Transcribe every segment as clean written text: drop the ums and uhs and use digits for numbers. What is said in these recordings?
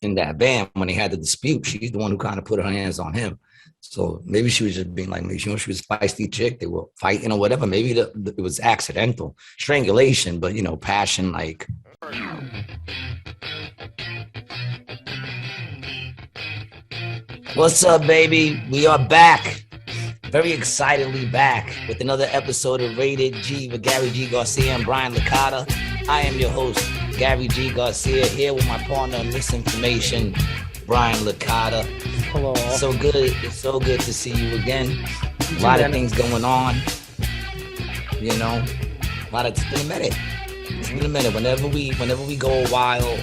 in that band when they had the dispute. She's the one who kind of put her hands on him. So maybe she was just being like, maybe, she was a feisty chick. They were fighting or whatever. Maybe it was accidental strangulation, but passion, like. What's up, baby? We are back. Very excitedly back with another episode of Rated G with Gary G. Garcia and Brian Licata. I am your host, Gary G. Garcia, here with my partner in misinformation, Brian Licata. Hello. So good. It's so good to see you again. A lot of things going on. It's been a minute. It's been a minute. Whenever we go a while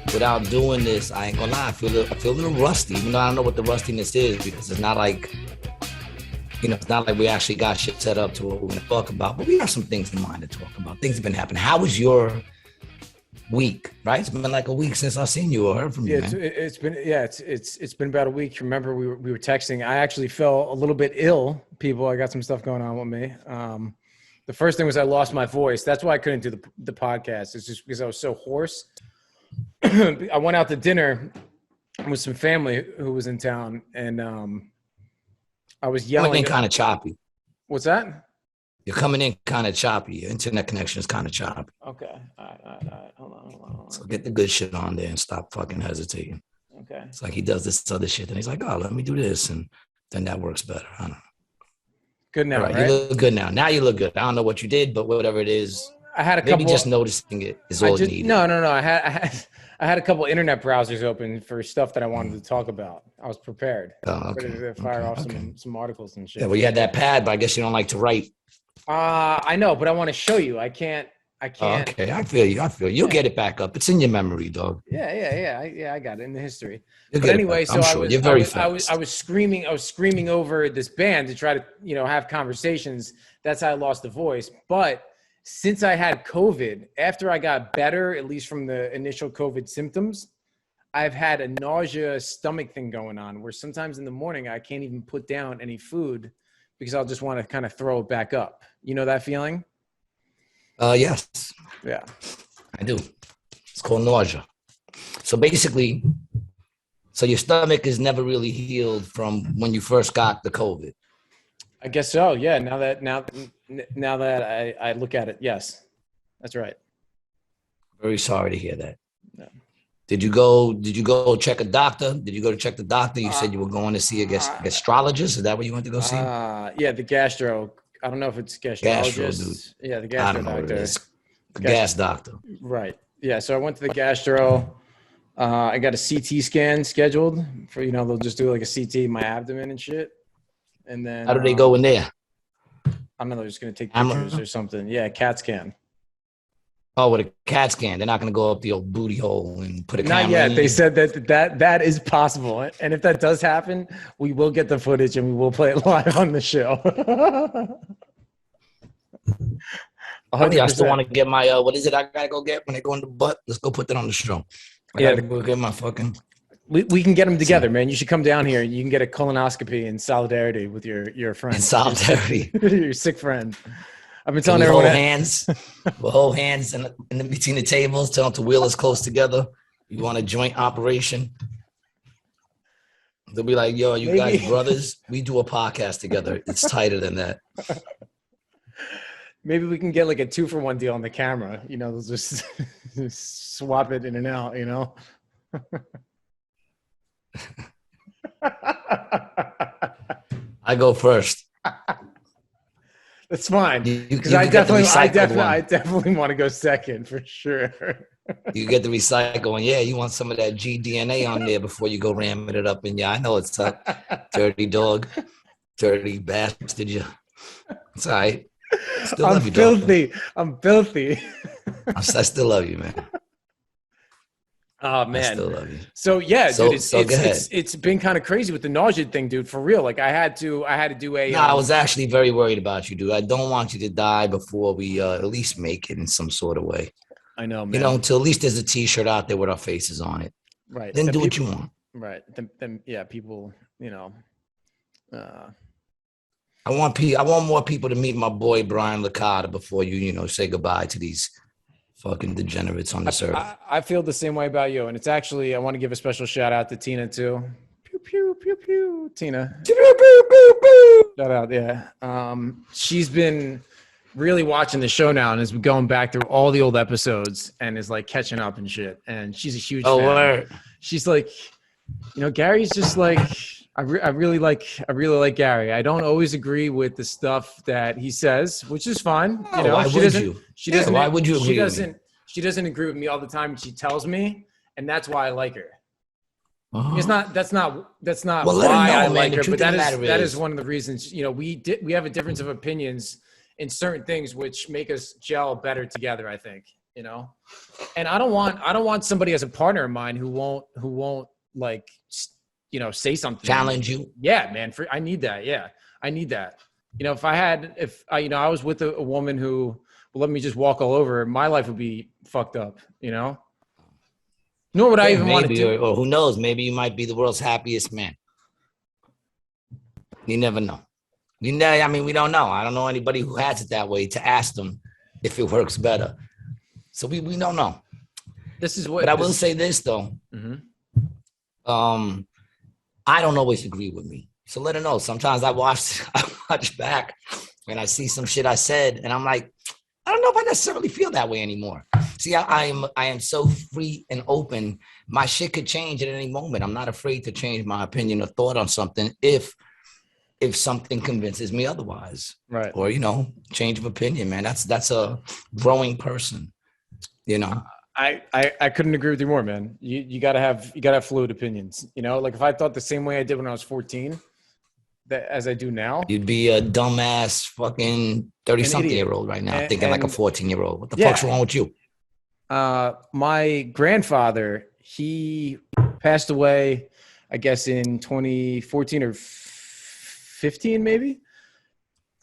without doing this, I ain't gonna lie, I feel a little rusty, even though I don't know what the rustiness is, because it's not like, it's not like we actually got shit set up to what we're gonna talk about, but we have some things in mind to talk about. Things have been happening. How was your week? Right? It's been like a week since I've seen you or heard from you, man. It's been about a week. Remember, we were texting. I actually felt a little bit ill, people. I got some stuff going on with me. The first thing was I lost my voice. That's why I couldn't do the podcast. It's just because I was so hoarse. I went out to dinner with some family who was in town, and I was yelling. Coming in kind of choppy. What's that? You're coming in kind of choppy. Your internet connection is kind of choppy. Okay. All right. Hold on. So get the good shit on there and stop fucking hesitating. Okay. It's like he does this other shit, and he's like, "Oh, let me do this," and then that works better. I don't know. Good now, right? You look good now. Now you look good. I don't know what you did, but whatever it is, I had a couple. Maybe just noticing it is all you need. No. I had a couple internet browsers open for stuff that I wanted to talk about. I was prepared. Oh, okay. Ready to fire off some articles and shit. Yeah, well, you had that pad, but I guess you don't like to write. I know, but I want to show you. I can't. Oh, okay, I feel you. You'll get it back up. It's in your memory, dog. Yeah. I got it in the history. You'll but anyway, so sure. You're very fast. I was screaming over this band to try to, have conversations. That's how I lost the voice. But since I had COVID, after I got better, at least from the initial COVID symptoms, I've had a nausea stomach thing going on where sometimes in the morning I can't even put down any food because I'll just want to kind of throw it back up. You know that feeling? Yes. Yeah. I do. It's called nausea. So basically, your stomach is never really healed from when you first got the COVID. I guess so. Yeah. Now that I look at it, yes, that's right. Very sorry to hear that. No. Did you go check a doctor? Did you go to check the doctor? You said you were going to see a gastrologist. Is that what you went to go see? Yeah, the gastro. I don't know if it's gastrologist. Yeah, the gastro doctor. The gas doctor. Right. Yeah. So I went to the gastro. I got a CT scan scheduled for, they'll just do like a CT in my abdomen and shit. And then how do they go in there? I don't know. They're just going to take pictures or something. Yeah. CAT scan. Oh, with a CAT scan. They're not going to go up the old booty hole and put a camera in. Not yet. They said that is possible. And if that does happen, we will get the footage and we will play it live on the show. I still want to get my, what is it I got to go get when they go in the butt? Let's go put that on the show. I got to go get my fucking. We can get them together, man. You should come down here. You can get a colonoscopy in solidarity with your friend. In solidarity. Your sick friend. I've been telling everyone. We'll hold hands in between the tables, tell them to wheel us close together. You want a joint operation? They'll be like, yo, you guys brothers? We do a podcast together. It's tighter than that. Maybe we can get like a 2-for-1 deal on the camera. They'll just swap it in and out, I go first. That's fine. Because I definitely want to go second for sure. You get the recycle one. Yeah, you want some of that GDNA on there before you go ramming it up in. Yeah, I know it's a dirty dog, dirty bastard. You. It's all right. I'm filthy. I'm filthy. I still love you, man. Oh man, I still love you. So yeah, dude, it's been kind of crazy with the nausea thing, dude. For real, like I had to do a. No, I was actually very worried about you, dude. I don't want you to die before we at least make it in some sort of way. I know, man. Till at least there's a T-shirt out there with our faces on it. Right. Then do what you want. Right. Then yeah, people. I want more people to meet my boy Brian Licata before you say goodbye to these fucking degenerates on this earth. I feel the same way about you. And it's actually, I want to give a special shout out to Tina too. Pew, pew, pew, pew. Tina. Shout out. Yeah. She's been really watching the show now and has been going back through all the old episodes and is like catching up and shit. And she's a huge fan. Word. She's like, you know, Gary's just like, I really like Gary. I don't always agree with the stuff that he says, which is fine. You know, why would you? She doesn't. Why would you agree with me? She doesn't agree with me all the time. She tells me, and that's why I like her. Uh-huh. That's not Well, why know, I man. like The her, truth but of the matter that is one of the reasons. You know, we have a difference of opinions in certain things, which make us gel better together. I think, you know, and I don't want somebody as a partner of mine who won't like, you know, say something, challenge you. Yeah, man. I need that. Yeah, I need that. You know, if I was with a woman who will let me just walk all over her, my life would be fucked up. You know. Nor would I even want to do. Or who knows? Maybe you might be the world's happiest man. You never know. You know, I mean, we don't know. I don't know anybody who has it that way to ask them if it works better. So we don't know. This is what. But I will say this though. Mm-hmm. I don't always agree with me. So let her know. Sometimes I watch back and I see some shit I said, and I'm like, I don't know if I necessarily feel that way anymore. See, I am so free and open. My shit could change at any moment. I'm not afraid to change my opinion or thought on something if something convinces me otherwise. Right. Or, you know, change of opinion, man. That's a growing person, you know. I couldn't agree with you more, man. You gotta have fluid opinions. You know, like if I thought the same way I did when I was 14, as I do now, you'd be a dumbass fucking 30-something-year-old right now, thinking like a 14-year-old. What the fuck's wrong with you? My grandfather, he passed away, I guess in 2014 or 15, maybe.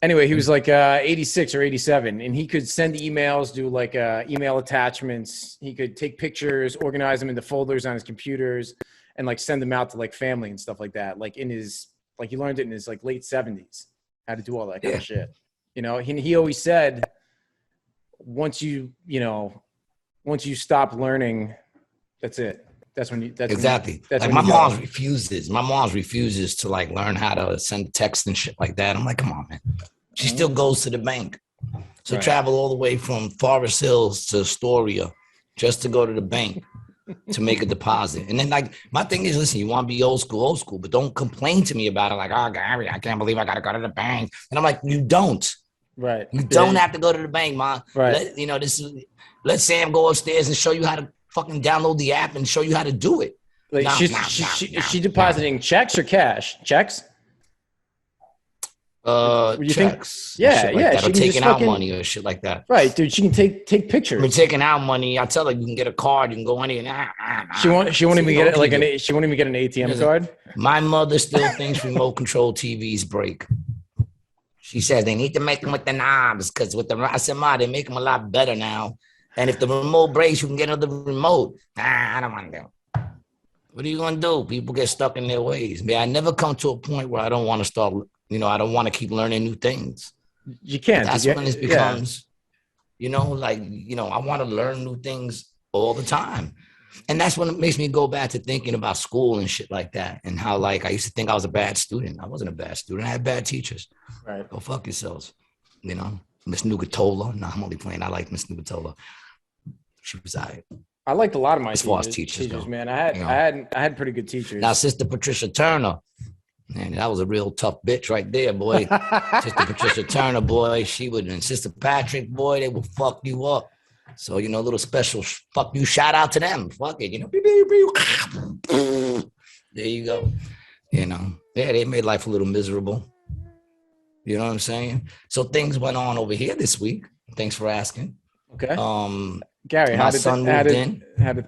Anyway, he was like 86 or 87, and he could send emails, do like email attachments. He could take pictures, organize them into folders on his computers, and like send them out to like family and stuff like that. Like he learned it in his like late 70s, how to do all that kind of shit. You know, he always said, once you stop learning, that's it. That's when you. That's exactly. That's like when my mom refuses. My mom refuses to like learn how to send text and shit like that. I'm like, come on, man. She still goes to the bank. So travel all the way from Forest Hills to Astoria just to go to the bank to make a deposit. And then like my thing is, listen, you want to be old school, but don't complain to me about it. Like, oh, Gary, I can't believe I got to go to the bank. And I'm like, you don't. Right. You don't have to go to the bank, Ma. Right. Let Sam go upstairs and show you how to fucking download the app and show you how to do it. Like is she depositing checks or cash? Checks? Checks. Yeah. Or taking out money or shit like that. Right, dude. She can take pictures. I mean, taking out money. I tell her you can get a card. You can go in here. She won't even get an ATM card. My mother still thinks remote control TVs break. She says they need to make them with the knobs because I said, Ma, they make them a lot better now. And if the remote breaks, you can get another remote. I don't want to do it. What are you going to do? People get stuck in their ways. Man, I never come to a point where I don't want to start, I don't want to keep learning new things. You can't. That's when it becomes, I want to learn new things all the time. And that's when it makes me go back to thinking about school and shit like that. And how, like, I used to think I was a bad student. I wasn't a bad student. I had bad teachers. Right. Go fuck yourselves. Miss Nugatola. No, I'm only playing. I like Miss Nugatola. She was all right. I liked a lot of my teachers man. I had pretty good teachers. Now, Sister Patricia Turner, man, that was a real tough bitch right there, boy. Sister Patricia Turner, boy, she would, and Sister Patrick, boy, they would fuck you up. So, a little special fuck you shout out to them. Fuck it, There you go. Yeah, they made life a little miserable. You know what I'm saying? So things went on over here this week. Thanks for asking. Okay. Gary, my son moved in.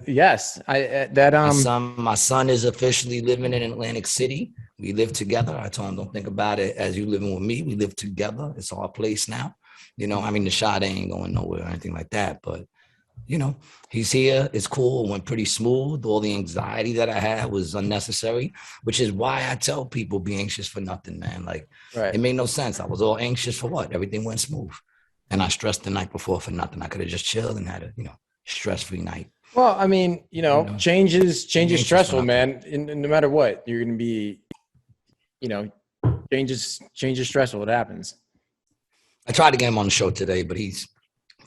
Yes, My son is officially living in Atlantic City. We live together. I told him, don't think about it as you living with me. We live together. It's our place now. The shot ain't going nowhere or anything like that. But, he's here. It's cool. It went pretty smooth. All the anxiety that I had was unnecessary, which is why I tell people be anxious for nothing, man. Like, It made no sense. I was all anxious for what? Everything went smooth. And I stressed the night before for nothing. I could have just chilled and had a, stress-free night. Well, I mean, change is stressful, man. No matter what, you're going to be, change is stressful. It happens. I tried to get him on the show today, but he's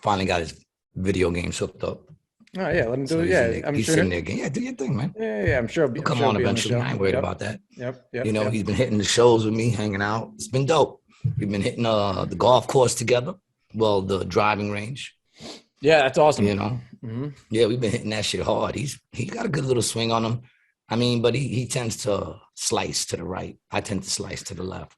finally got his video games hooked up. Oh yeah, let him do it. Yeah, I'm sure. Sitting there again. Yeah, do your thing, man. Yeah. I'm sure he'll come on eventually. I ain't worried about that. Yep. He's been hitting the shows with me, hanging out. It's been dope. We've been hitting the golf course together. Well, the driving range. Yeah, that's awesome. Mm-hmm. Yeah, we've been hitting that shit hard. He got a good little swing on him. I mean, but he tends to slice to the right. I tend to slice to the left.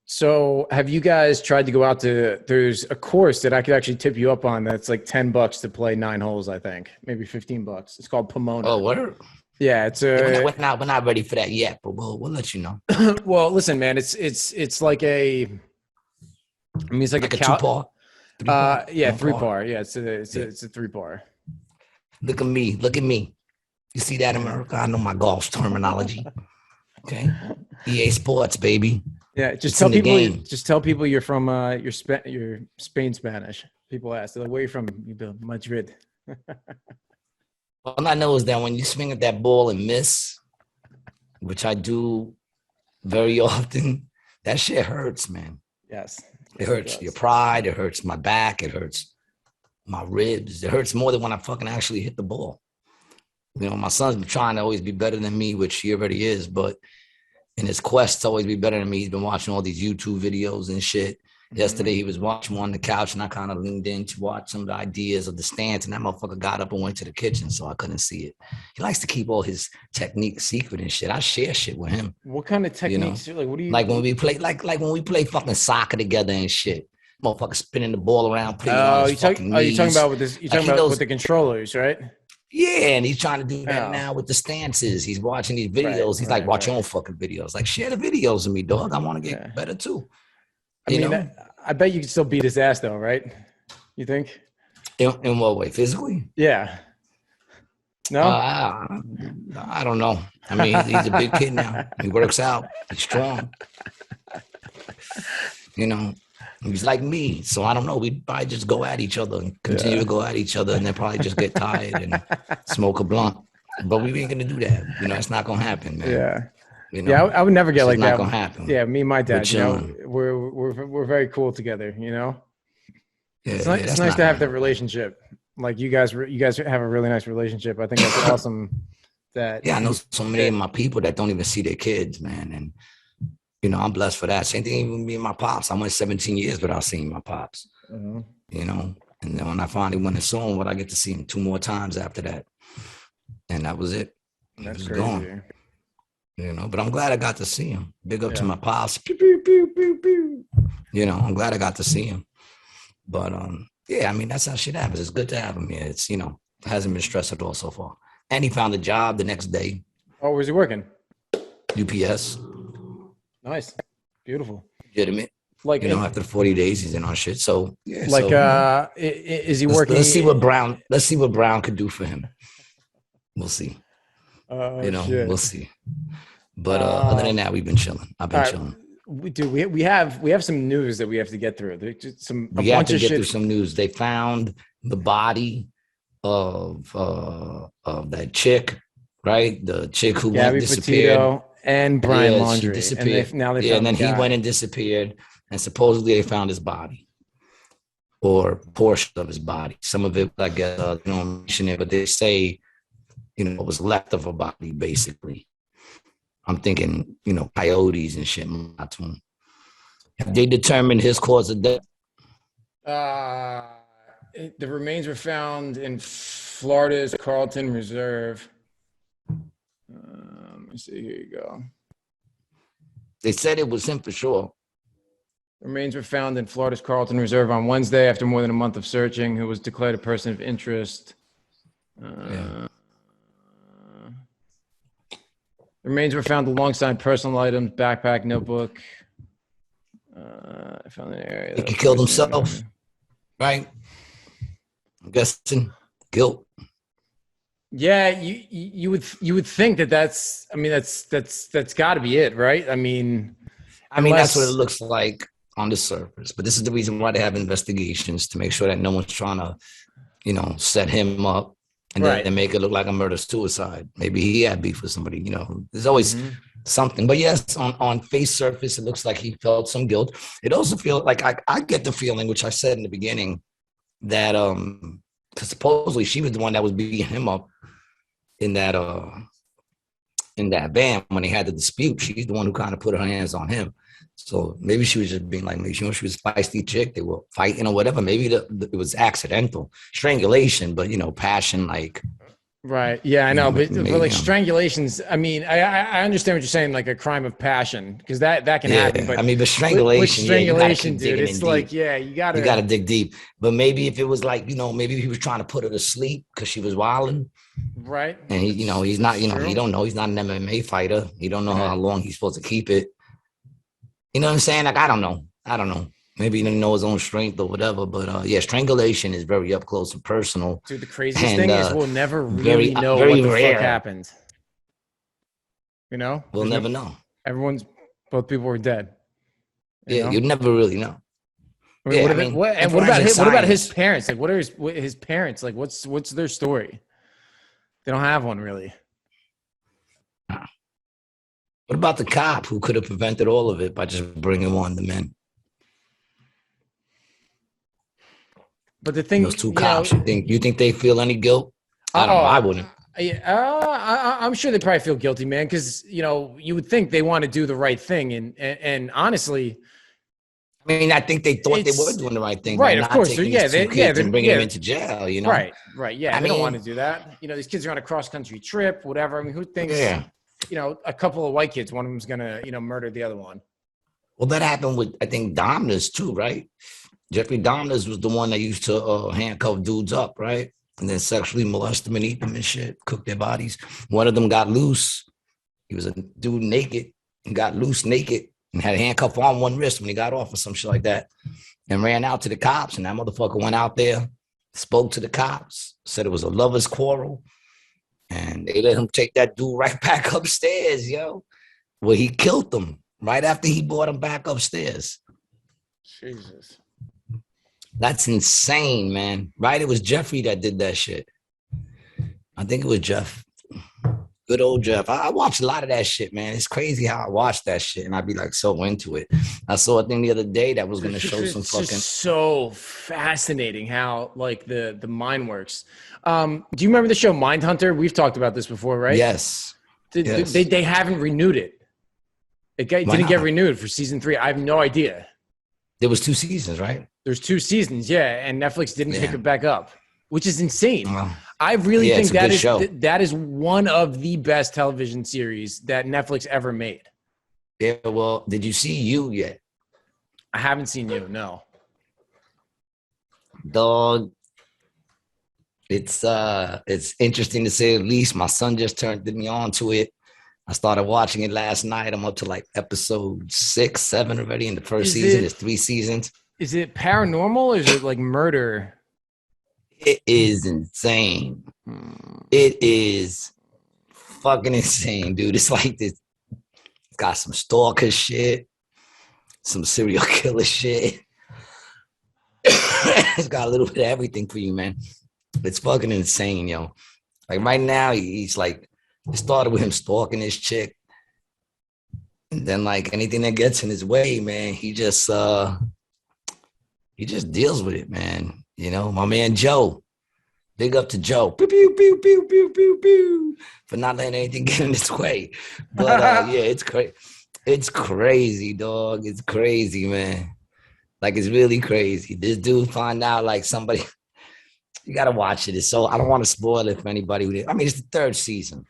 So have you guys tried to go out there's a course that I could actually tip you up on that's like $10 to play 9 holes, I think. Maybe $15. It's called Pomona. Oh, what? Yeah, it's we're not ready for that yet, but we'll let you know. Well, listen, man, it's like it's like a 2-par. 3-par. Yeah, it's a 3-par. Look at me. You see that, America? I know my golf terminology. Okay, EA Sports, baby. Yeah, just tell people you're from your Spain Spanish. People ask, they're like, where are you from? Madrid. All I know is that when you swing at that ball and miss, which I do very often, that shit hurts, man. Yes. It hurts your pride. It hurts my back. It hurts my ribs. It hurts more than when I fucking actually hit the ball. My son's been trying to always be better than me, which he already is, but in his quest to always be better than me, he's been watching all these YouTube videos and shit. Mm-hmm. Yesterday, he was watching one on the couch, and I kind of leaned in to watch some of the ideas of the stance, and that motherfucker got up and went to the kitchen, so I couldn't see it. He likes to keep all his techniques secret and shit. I share shit with him. What kind of techniques? Like, what do you like when we play when we play fucking soccer together and shit? Motherfucker spinning the ball around, putting on his fucking knees. You talking about with this? You talking about with the controllers, right? Yeah, and he's trying to do that now with the stances. He's watching these videos. He's like, watch your own fucking videos. Like, share the videos with me, dog. I want to get better too. I bet you can still beat his ass though, right? You think? In what way? Physically? Yeah. No? I don't know. I mean, he's a big kid now. He works out. He's strong. He's like me, so I don't know. We'd probably just go at each other and continue to go at each other, and then probably just get tired and smoke a blunt. But we ain't gonna do that. It's not gonna happen, man. Yeah. I would never get like that. It's not gonna happen. Yeah, me and my dad. We're very cool together. Yeah, it's nice to have that relationship. Like you guys have a really nice relationship. I think that's awesome. I know so many of my people that don't even see their kids, man, and. I'm blessed for that. Same thing even with me and my pops. I went 17 years without seeing my pops. Mm-hmm. And then when I finally went and saw him, I get to see him 2 more times after that. And that was it. That's crazy. Gone. But I'm glad I got to see him. Big up to my pops. Pew, pew, pew, pew, pew. I'm glad I got to see him. But that's how shit happens. It's good to have him here. It's, hasn't been stressed at all so far. And he found a job the next day. Oh, where's he working? UPS. Nice. Beautiful. Legitimate. Like after 40 days he's in on shit. So is he working? Let's see what Brown could do for him. We'll see. We'll see. But other than that, we've been chilling. I've been chilling. We have some news that we have to get through. We have to get through some news. They found the body of that chick, right? The chick who went disappeared. Petito. And Brian Laundrie disappeared. And then he went and disappeared, and supposedly they found his body or portion of his body. Some of it, I guess, don't mention it, but they say, what was left of a body, basically. I'm thinking, coyotes and shit. Have they determined his cause of death? The remains were found in Florida's Carlton Reserve. See, here you go. They said it was him for sure. Remains were found in Florida's Carlton Reserve on Wednesday after more than a month of searching. Who was declared a person of interest. Remains were found alongside personal items, backpack, notebook. I found an area. I think he killed himself, right? I'm guessing guilt. Yeah, you would think that's got to be it, right? I mean, that's what it looks like. on the surface. But this is the reason why they have investigations, to make sure that no one's trying to, set him up and then make it look like a murder-suicide. Maybe he had beef with somebody, There's always something. But yes, on face surface, it looks like he felt some guilt. It also feels like I get the feeling, which I said in the beginning, that because supposedly she was the one that was beating him up in that van when they had the dispute. She's the one who kind of put her hands on him. So maybe she was just being like, she was a feisty chick. They were fighting or whatever. Maybe it was accidental strangulation, but passion, like. Right. Yeah, I know. But like strangulations, I mean, I understand what you're saying, like a crime of passion, because that can happen. But but strangulation, with strangulation, dude, it's like, you gotta dig deep. But maybe if it was like, maybe he was trying to put her to sleep because she was wilding. Right. And he's not, you don't know. He's not an MMA fighter. You don't know how long he's supposed to keep it. You know what I'm saying? Like, I don't know. Maybe he didn't know his own strength or whatever. But strangulation is very up close and personal. Dude, the craziest thing is we'll never really know what the fuck happened. We'll never know. Both people were dead. You'd never really know. What about his parents? Like, what are his parents? Like, what's their story? They don't have one, really. What about the cop who could have prevented all of it by just bringing one of the men? But the thing, those two cops, you think they feel any guilt? I don't know. I wouldn't. I'm sure they probably feel guilty, man, because you would think they want to do the right thing, and honestly, I mean, I think they thought they were doing the right thing, right? Of course, and bringing them into jail. Right? Yeah, they don't want to do that. These kids are on a cross country trip, whatever. I mean, who thinks? A couple of white kids, one of them's gonna murder the other one. Well, that happened with, I think, Dahmer's too, right? Jeffrey Dahmer was the one that used to handcuff dudes up, right? And then sexually molest them and eat them and shit, cook their bodies. One of them got loose. He was a dude naked and got loose naked and had a handcuff on one wrist when he got off or some shit like that, and ran out to the cops. And that motherfucker went out there, spoke to the cops, said it was a lover's quarrel. And they let him take that dude right back upstairs, Well, he killed them right after he brought him back upstairs. Jesus. That's insane, man. Right? It was Jeffrey that did that shit. I think it was Jeff. Good old Jeff. I watch a lot of that shit, man. It's crazy how I watch that shit and I'd be like so into it. I saw a thing the other day that was going to show some fucking. It's so fascinating how like the mind works. Do you remember the show Mindhunter? We've talked about this before, right? Yes. They haven't renewed it. It didn't get renewed for season 3. I have no idea. There was 2 seasons, right? There's 2 seasons, yeah, and Netflix didn't pick it back up, which is insane. I really think that is one of the best television series that Netflix ever made. Yeah, well, did you see You yet? I haven't seen You, no. Dog, it's interesting to say the least. My son just turned me on to it. I started watching it last night. I'm up to like episode 6, 7 already in the first season. There's 3 seasons. Is it paranormal or is it like murder? It is insane. It is fucking insane, dude. It's like this. It's got some stalker shit, some serial killer shit. It's got a little bit of everything for you, man. It's fucking insane, yo. Like right now, he's like, it started with him stalking this chick. And then like anything that gets in his way, man, he just deals with it, man. My man Joe. Big up to Joe. Pew, pew, pew, pew, pew, pew, pew, for not letting anything get in his way. But it's crazy. It's crazy, dog. It's crazy, man. Like, it's really crazy. This dude find out like somebody. You gotta watch it. So I don't want to spoil it for anybody who did. I mean, it's the 3rd season.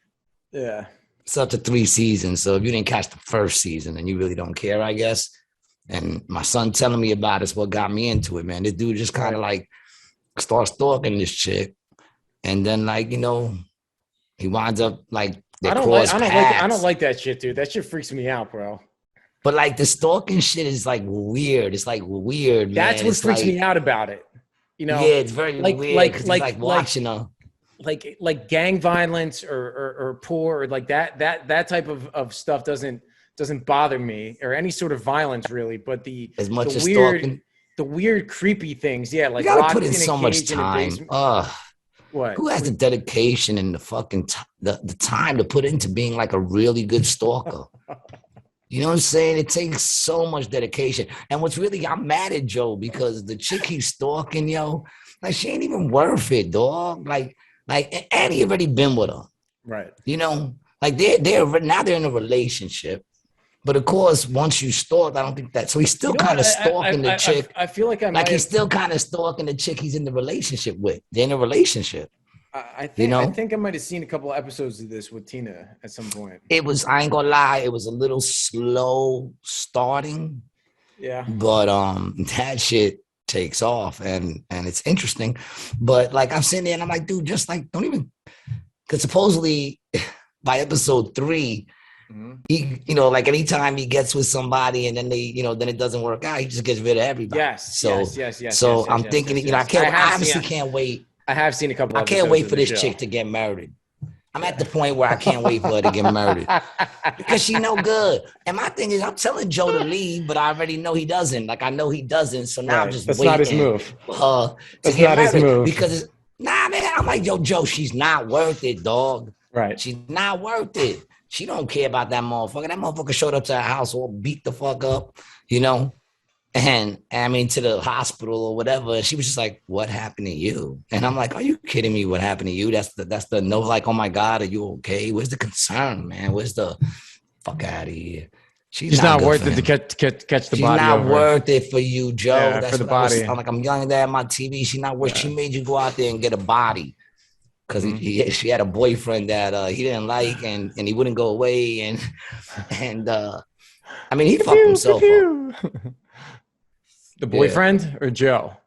Yeah. It's up to 3 seasons. So if you didn't catch the 1st season, then you really don't care, I guess. And my son telling me about it's what got me into it, man. This dude just kind of like starts stalking this chick, and then like he winds up like I don't like that shit, dude. That shit freaks me out, bro. But like the stalking shit is like weird. It's like weird. That's what freaks me out about it. Yeah, it's very weird. Like watching like gang violence or poor or like that type of stuff doesn't doesn't bother me, or any sort of violence really, but as much the as weird, stalking. the weird creepy things. Yeah, You like gotta put locked in in a so much cage in a time. basement. Who What? has the dedication and the fucking the time to put into being like a really good stalker? You know what I'm saying? It takes so much dedication. And what's really, I'm mad at Joe because the chick he's stalking, yo, like she ain't even worth it, dog. And he already been with her. Right. You know, like now they're in a relationship. But of course, once you stalk, I don't think that. So he's still kind of stalking the chick. I feel like I Like might he's have. still kind of stalking the chick he's in the relationship with. They're in a relationship. I You think know, I might have seen a couple of episodes of this with Tina at some point. it was, I ain't gonna lie, it was a little slow starting, Yeah. but that shit takes off and it's interesting. But like I'm sitting there and I'm like, dude, just like don't even, because supposedly by episode 3, he, you know, like anytime he gets with somebody and then they, you know, then it doesn't work out, he just gets rid of everybody. Yes. So I'm thinking, you know, I obviously can't wait. I have seen a couple. I can't episodes wait of for the this show. chick to get murdered. I'm at the point where I can't wait for her to get murdered because she no good. And my thing is, I'm telling Joe to leave, but I already know he doesn't. Like I know he doesn't, so now I'm just That's waiting not his move. for her to get murdered because it's, nah, man. I'm like, yo, Joe, she's not worth it, dog. Right. She's not worth it. She don't care about that motherfucker. That motherfucker showed up to her house all beat the fuck up, you know. And I mean, to the hospital or whatever. She was just like, what happened to you? And I'm like, are you kidding me? What happened to you? That's the no, like, oh my God, are you okay? Where's the concern, man? Where's the fuck out of here? She's not good worth for it to him. catch the She's body. She's not over. worth it for you, Joe. Yeah, that's for the what body. I'm like, I'm yelling that at my TV. She's not worth. Yeah. She made you go out there and get a body because she had a boyfriend that he didn't like, and he wouldn't go away, and I mean, he fucked himself up. The boyfriend or Joe?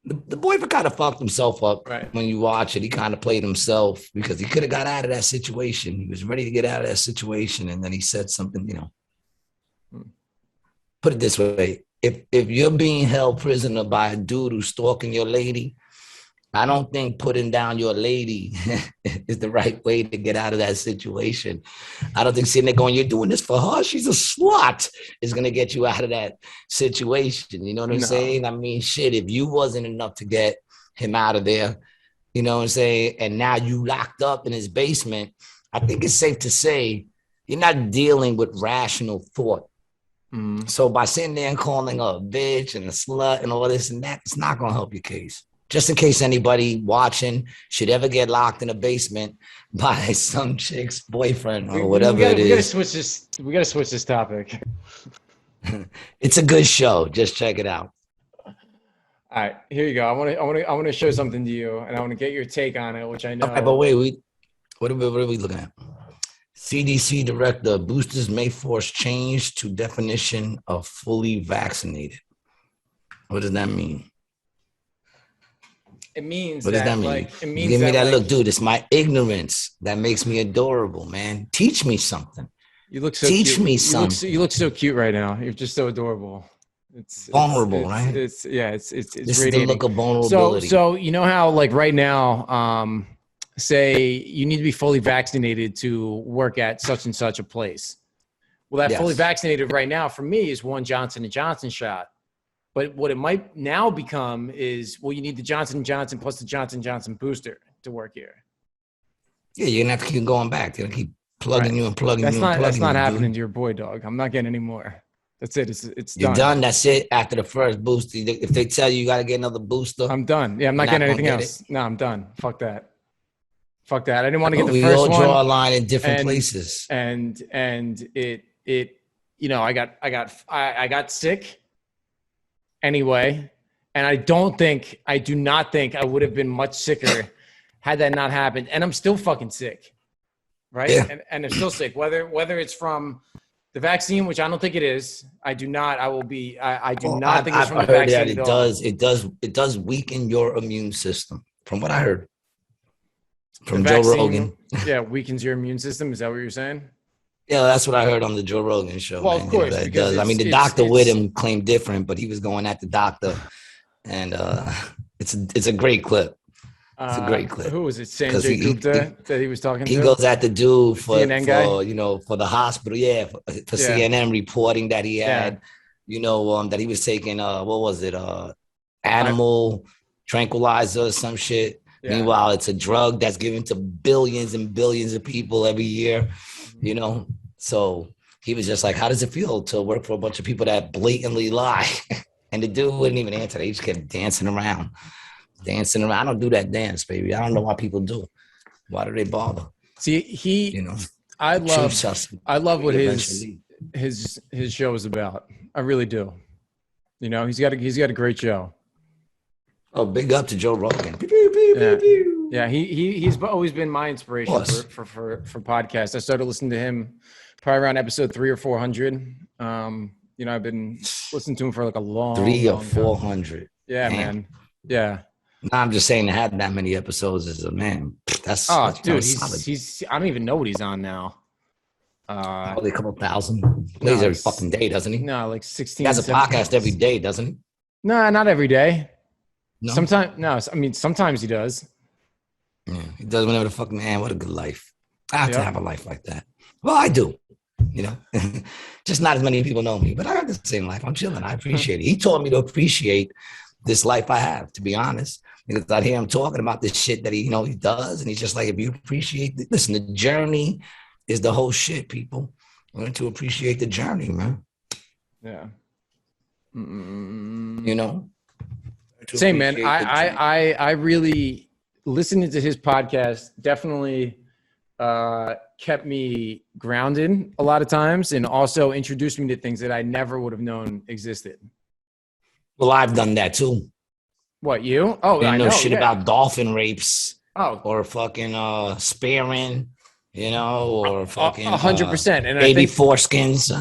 The boyfriend kind of fucked himself up. Right. When you watch it. He kind of played himself because he could have got out of that situation. He was ready to get out of that situation, and then he said something, you know. Put it this way. If you're being held prisoner by a dude who's stalking your lady, I don't think putting down your lady is the right way to get out of that situation. I don't think sitting there going, you're doing this for her, she's a slut, is going to get you out of that situation. You know what I'm saying? I mean, shit, if you wasn't enough to get him out of there, you know what I'm saying? And now you locked up in his basement, I think it's safe to say you're not dealing with rational thought. So by sitting there and calling her a bitch and a slut and all this and that, it's not going to help your case. Just in case anybody watching should ever get locked in a basement by some chick's boyfriend or whatever it is. We got to switch this topic. It's a good show. Just check it out. All right, here you go. I want to show something to you, and I want to get your take on it, which I know. Okay, but wait, what are we looking at? CDC director, boosters may force change to definition of fully vaccinated. What does that mean? It means what does that mean? Like, it means give me that like, look, dude. It's my ignorance that makes me adorable, man. Teach me something. You look so Teach cute. me something. You look so cute right now. You're just so adorable. It's vulnerable, right? It's this radiating. Is the look of vulnerability. So you know how like right now, say you need to be fully vaccinated to work at such and such a place. Well, that fully vaccinated right now for me is one Johnson & Johnson shot. But what it might now become is, well, you need the Johnson & Johnson plus the Johnson & Johnson booster to work here. Yeah, you're going to have to keep going back. They're going to keep plugging you and plugging you. That's not happening to your boy, dog. I'm not getting any more. That's it. It's You're done. done. That's it. After the first booster, if they tell you got to get another booster, I'm done. Yeah, I'm not getting anything else. No, I'm done. Fuck that. I didn't want to get the We first all one. draw a line in different places. And it you know, I got sick anyway, and I do not think I would have been much sicker had that not happened. And I'm still fucking sick, right? Yeah. And I'm still sick, whether it's from the vaccine, which I don't think it is. I do not think it's from the vaccine at all. It does weaken your immune system, from what I heard from Joe Rogan. Yeah, weakens your immune system. Is that what you're saying? Yeah, that's what I heard on the Joe Rogan show. Well, of course, it does. I mean, the doctor with him claimed different, but he was going at the doctor, and it's a great clip. It's a great clip. Who was it? Because Sanjay Gupta that he was talking he to? goes at the dude for CNN guy? for the hospital, for Yeah. CNN reporting that he Yeah. had, that he was taking what was it, animal tranquilizer or some shit. Yeah. Meanwhile, it's a drug that's given to billions and billions of people every year, So he was just like, how does it feel to work for a bunch of people that blatantly lie? And the dude wouldn't even answer. They just kept dancing around. I don't do that dance, baby. I don't know why people do. Why do they bother? See, I love what his show is about. I really do. He's got a great show. Oh, big up to Joe Rogan. Yeah, he's always been my inspiration for podcasts. I started listening to him probably around episode 300 or 400. I've been listening to him for like a long 300 or 400. Yeah, damn. Man. Yeah. No, I'm just saying to have that many episodes as a man. That's dude. He's I don't even know what he's on now. Probably a couple thousand. Plays every fucking day, doesn't he? No, like 16. He has a podcast every day, doesn't he? No, not every day. No? Sometimes he does. Yeah, he does whenever the fuck, man. What a good life. I have to have a life like that. Well, I do. Just not as many people know me, but I got the same life. I'm chilling. I appreciate it. He taught me to appreciate this life I have, to be honest, because I hear him talking about this shit that he does. And he's just like, if you appreciate it, listen, the journey is the whole shit, people. Learn to appreciate the journey, man. Yeah. Same, man. I really, listening to his podcast definitely kept me grounded a lot of times, and also introduced me to things that I never would have known existed. Well, I've done that too. What, you? Oh, I know shit about dolphin rapes. Oh, or fucking spearing, or fucking 100%. And baby foreskins.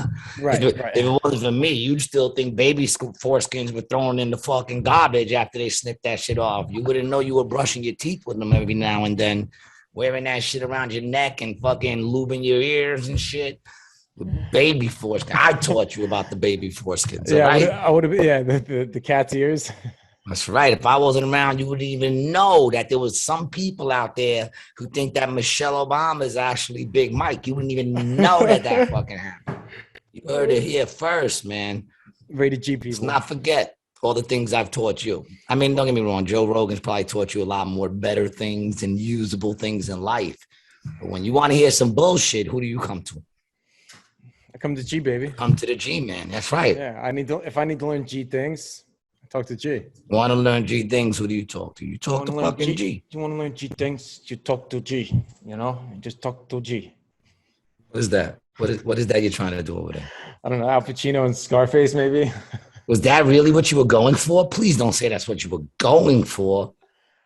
Right. If it wasn't for me, you'd still think baby foreskins were thrown in the fucking garbage after they snipped that shit off. You wouldn't know you were brushing your teeth with them every now and then, wearing that shit around your neck and fucking lubing your ears and shit. With baby foreskin. I taught you about the baby foreskins. Yeah, right? I would have. Yeah, the cat's ears. That's right. If I wasn't around, you wouldn't even know that there was some people out there who think that Michelle Obama is actually Big Mike. You wouldn't even know that fucking happened. You heard it here first, man. Rated G people. Let's not forget all the things I've taught you. I mean, don't get me wrong. Joe Rogan's probably taught you a lot more better things and usable things in life. But when you want to hear some bullshit, who do you come to? I come to G, baby. Come to the G, man. That's right. Yeah, if I need to learn G things, I talk to G. Want to learn G things? Who do you talk to? You talk to fucking G. You want to learn G things? You talk to G. You just talk to G. What is that? What is that you're trying to do over there? I don't know. Al Pacino and Scarface, maybe. Was that really what you were going for? Please don't say that's what you were going for.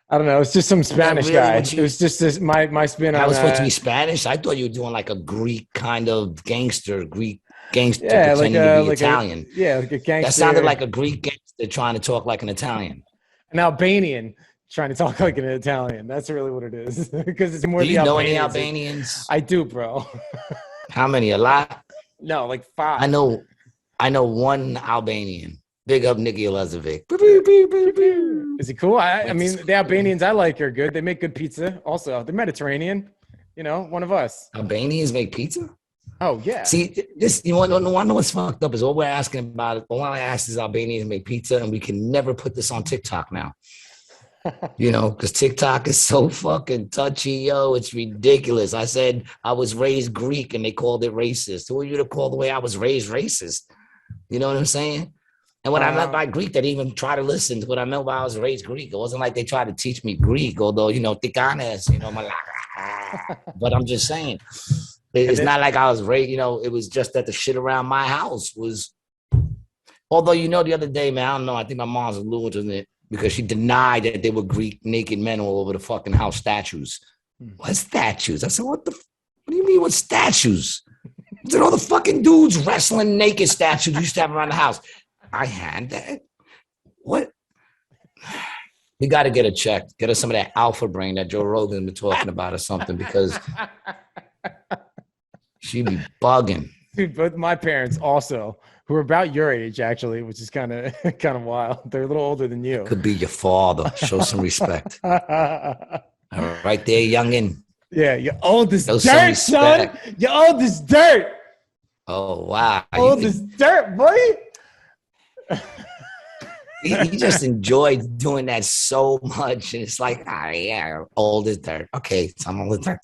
I don't know. It's just some Spanish guy. It was just this my spin on. That was supposed to be Spanish. I thought you were doing like a Greek kind of gangster, yeah, pretending to be Italian. Like a gangster. That sounded like a Greek gangster trying to talk like an Italian. An Albanian trying to talk like an Italian. That's really what it is. Because it's more. Do you know any Albanians? I do, bro. How many? A lot? No, like 5. I know one Albanian. Big up Nicky Elezovic. Is he cool? I mean, the Albanians I like are good. They make good pizza. Also, they're Mediterranean. One of us. Albanians make pizza? Oh, yeah. See, this, you want to know what's fucked up is all we're asking about it. All I ask is Albanians make pizza, and we can never put this on TikTok now. Because TikTok is so fucking touchy, yo. It's ridiculous. I said I was raised Greek, and they called it racist. Who are you to call the way I was raised racist? You know what I'm saying? And what I meant by Greek, they didn't even try to listen to what I meant by I was raised Greek. It wasn't like they tried to teach me Greek, although, tikanes, but I'm just saying, it's not like I was raised, it was just that the shit around my house was, although, the other day, man, I don't know, I think my mom's losing it because she denied that there were Greek naked men all over the fucking house statues. What statues? I said, what do you mean what statues? I said, all the fucking dudes wrestling naked statues you used to have around the house. I had that. What? We got to get a check. Get us some of that alpha brain that Joe Rogan's been talking about or something, because she be bugging. Dude, both my parents also who are about your age, actually, which is kind of wild. They're a little older than you. Could be your father. Show some respect. All right there, youngin. Yeah, you're old as Show some dirt, son. respect. You're old as dirt. Oh wow. Old as dirt, boy. He just enjoyed doing that so much, and it's like, yeah, old as dirt. Okay, so I'm old as dirt.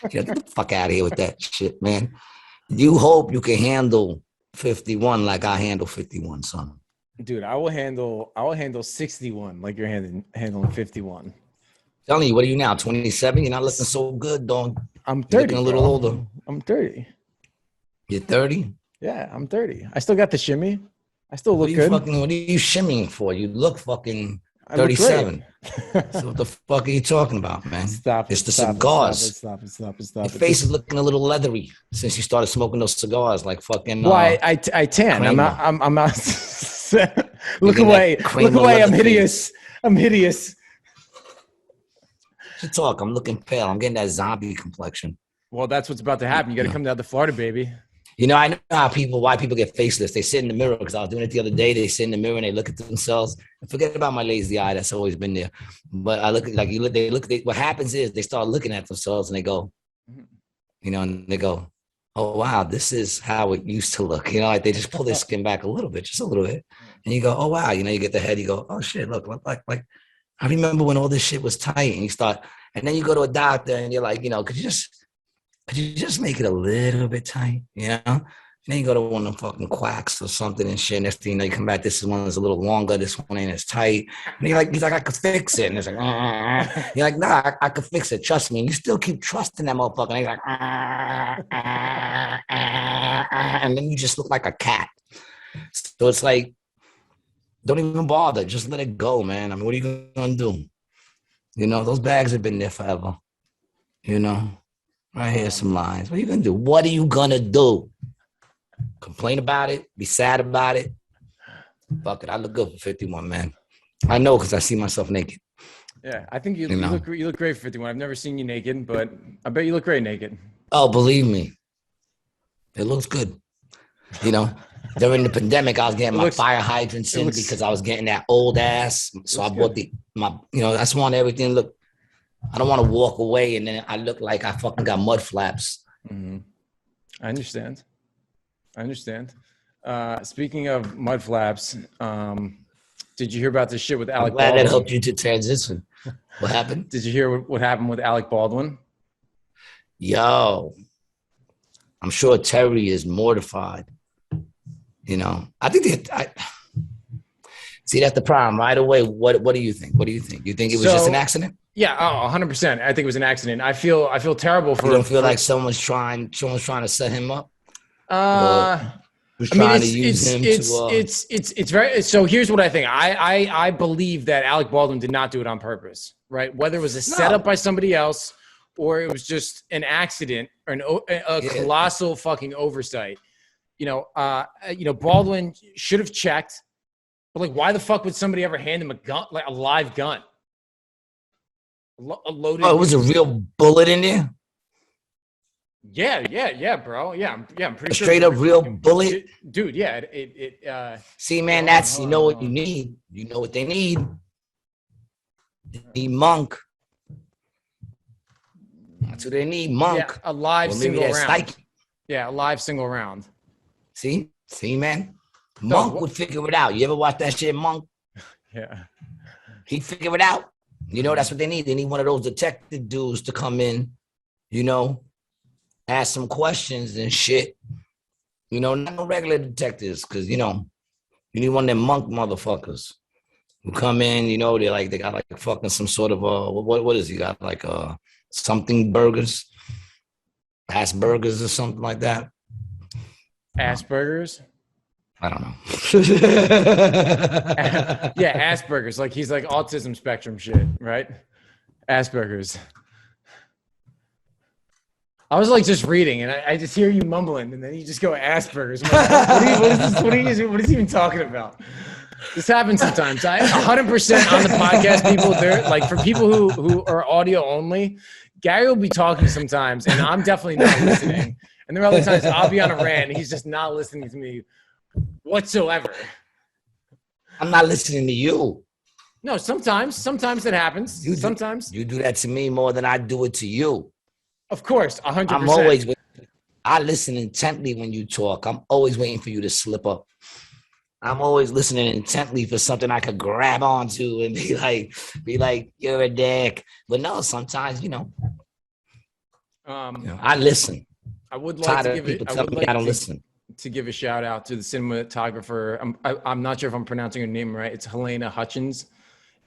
Get the fuck out of here with that shit, man. You hope you can handle 51 like I handle 51, son. Dude, I will handle 61 like you're handling 51. Telling you, what are you now? 27? You're not looking so good, dog. I'm 30. You're looking a little older. I'm 30. You're 30? Yeah, I'm 30. I still got the shimmy. I still look good. What are you shimmying for? You look fucking 37. So what the fuck are you talking about, man? It's the cigars. Stop it. Your face is looking a little leathery since you started smoking those cigars, like fucking. Well, I tan. Kramer. I'm not. Look away. Look away. I'm hideous. I'm hideous. You talk. I'm looking pale. I'm getting that zombie complexion. Well, that's what's about to happen. You got to come down to Florida, baby. You know, I know why people get faceless. They sit in the mirror, because I was doing it the other day. They sit in the mirror and they look at themselves. Forget about my lazy eye. That's always been there. But I look like you look. What happens is they start looking at themselves and they go, you know, and they go, oh wow, this is how it used to look. You know, like they just pull their skin back a little bit, just a little bit, and you go, oh wow. You know, you get the head. You go, oh shit, look like I remember when all this shit was tight. And you start, and then you go to a doctor and you're like, you know, could you just make it a little bit tight, you know? And then you go to one of them fucking quacks or something and shit. Next thing you know, you come back, this one is a little longer, this one ain't as tight. And he's like, I could fix it. And it's like, you're like, nah, I could fix it. Trust me. And you still keep trusting that motherfucker. And he's like, and then you just look like a cat. So it's like, don't even bother. Just let it go, man. I mean, what are you gonna do? You know, those bags have been there forever. You know? Right here, some lines. What are you gonna do? What are you gonna do? Complain about it? Be sad about it? Fuck it. I look good for 51, man. I know, because I see myself naked. Yeah, I think you look great for 51. I've never seen you naked, but I bet you look great naked. Oh, believe me, it looks good. You know, during the pandemic, I was getting my fire hydrants in because I was getting that old ass. So I bought I just want everything to look. I don't want to walk away and then I look like I fucking got mud flaps. Mm-hmm. I understand. Speaking of mud flaps, did you hear about this shit with Alec Baldwin? Glad that helped you to transition. What happened? Did you hear what happened with Alec Baldwin? Yo, I'm sure Terry is mortified. You know, I think see, that's the problem right away. What do you think? You think it was just an accident? Yeah, 100%. I think it was an accident. I feel terrible for. You don't feel like someone's trying to set him up? It's very. So here's what I think. I believe that Alec Baldwin did not do it on purpose, right? Whether it was a setup by somebody else or it was just an accident or a colossal fucking oversight. You know, Baldwin should have checked, but like, why the fuck would somebody ever hand him a gun, like a live gun? A loaded. Oh, it was a real bullet in there? Yeah, bro. Yeah, I'm pretty sure. Straight up real bullet? Dude, yeah. See, man, that's, you know what you need. You know what they need. They need Monk. That's what they need, Monk. Yeah, a live single round. Yeah, a live single round. See, man? Monk would figure it out. You ever watch that shit, Monk? Yeah. He'd figure it out. You know, that's what they need. They need one of those detective dudes to come in, you know, ask some questions and shit. You know, not no regular detectives, because, you know, you need one of them Monk motherfuckers who come in, you know, they got like fucking some sort of, what is he got? Like something burgers? Asperger's or something like that. Asperger's? I don't know. Yeah, Asperger's. Like he's like autism spectrum shit, right? Asperger's. I was like just reading, and I just hear you mumbling, and then you just go Asperger's. Like, what is he even talking about? This happens sometimes. 100% on the podcast, people. They're like, for people who are audio only, Gary will be talking sometimes, and I'm definitely not listening. And there are other times I'll be on a rant, and he's just not listening to me whatsoever. I'm not listening to you. No, sometimes it happens. Sometimes. You do that to me more than I do it to you. Of course, 100%. I'm always, I listen intently when you talk. I'm always waiting for you to slip up. I'm always listening intently for something I could grab onto and be like, you're a dick. But no, sometimes, I listen. I would like to give it. I would like I don't listen. To give a shout out to the cinematographer. I'm not sure if I'm pronouncing her name right. It's Helena Hutchins,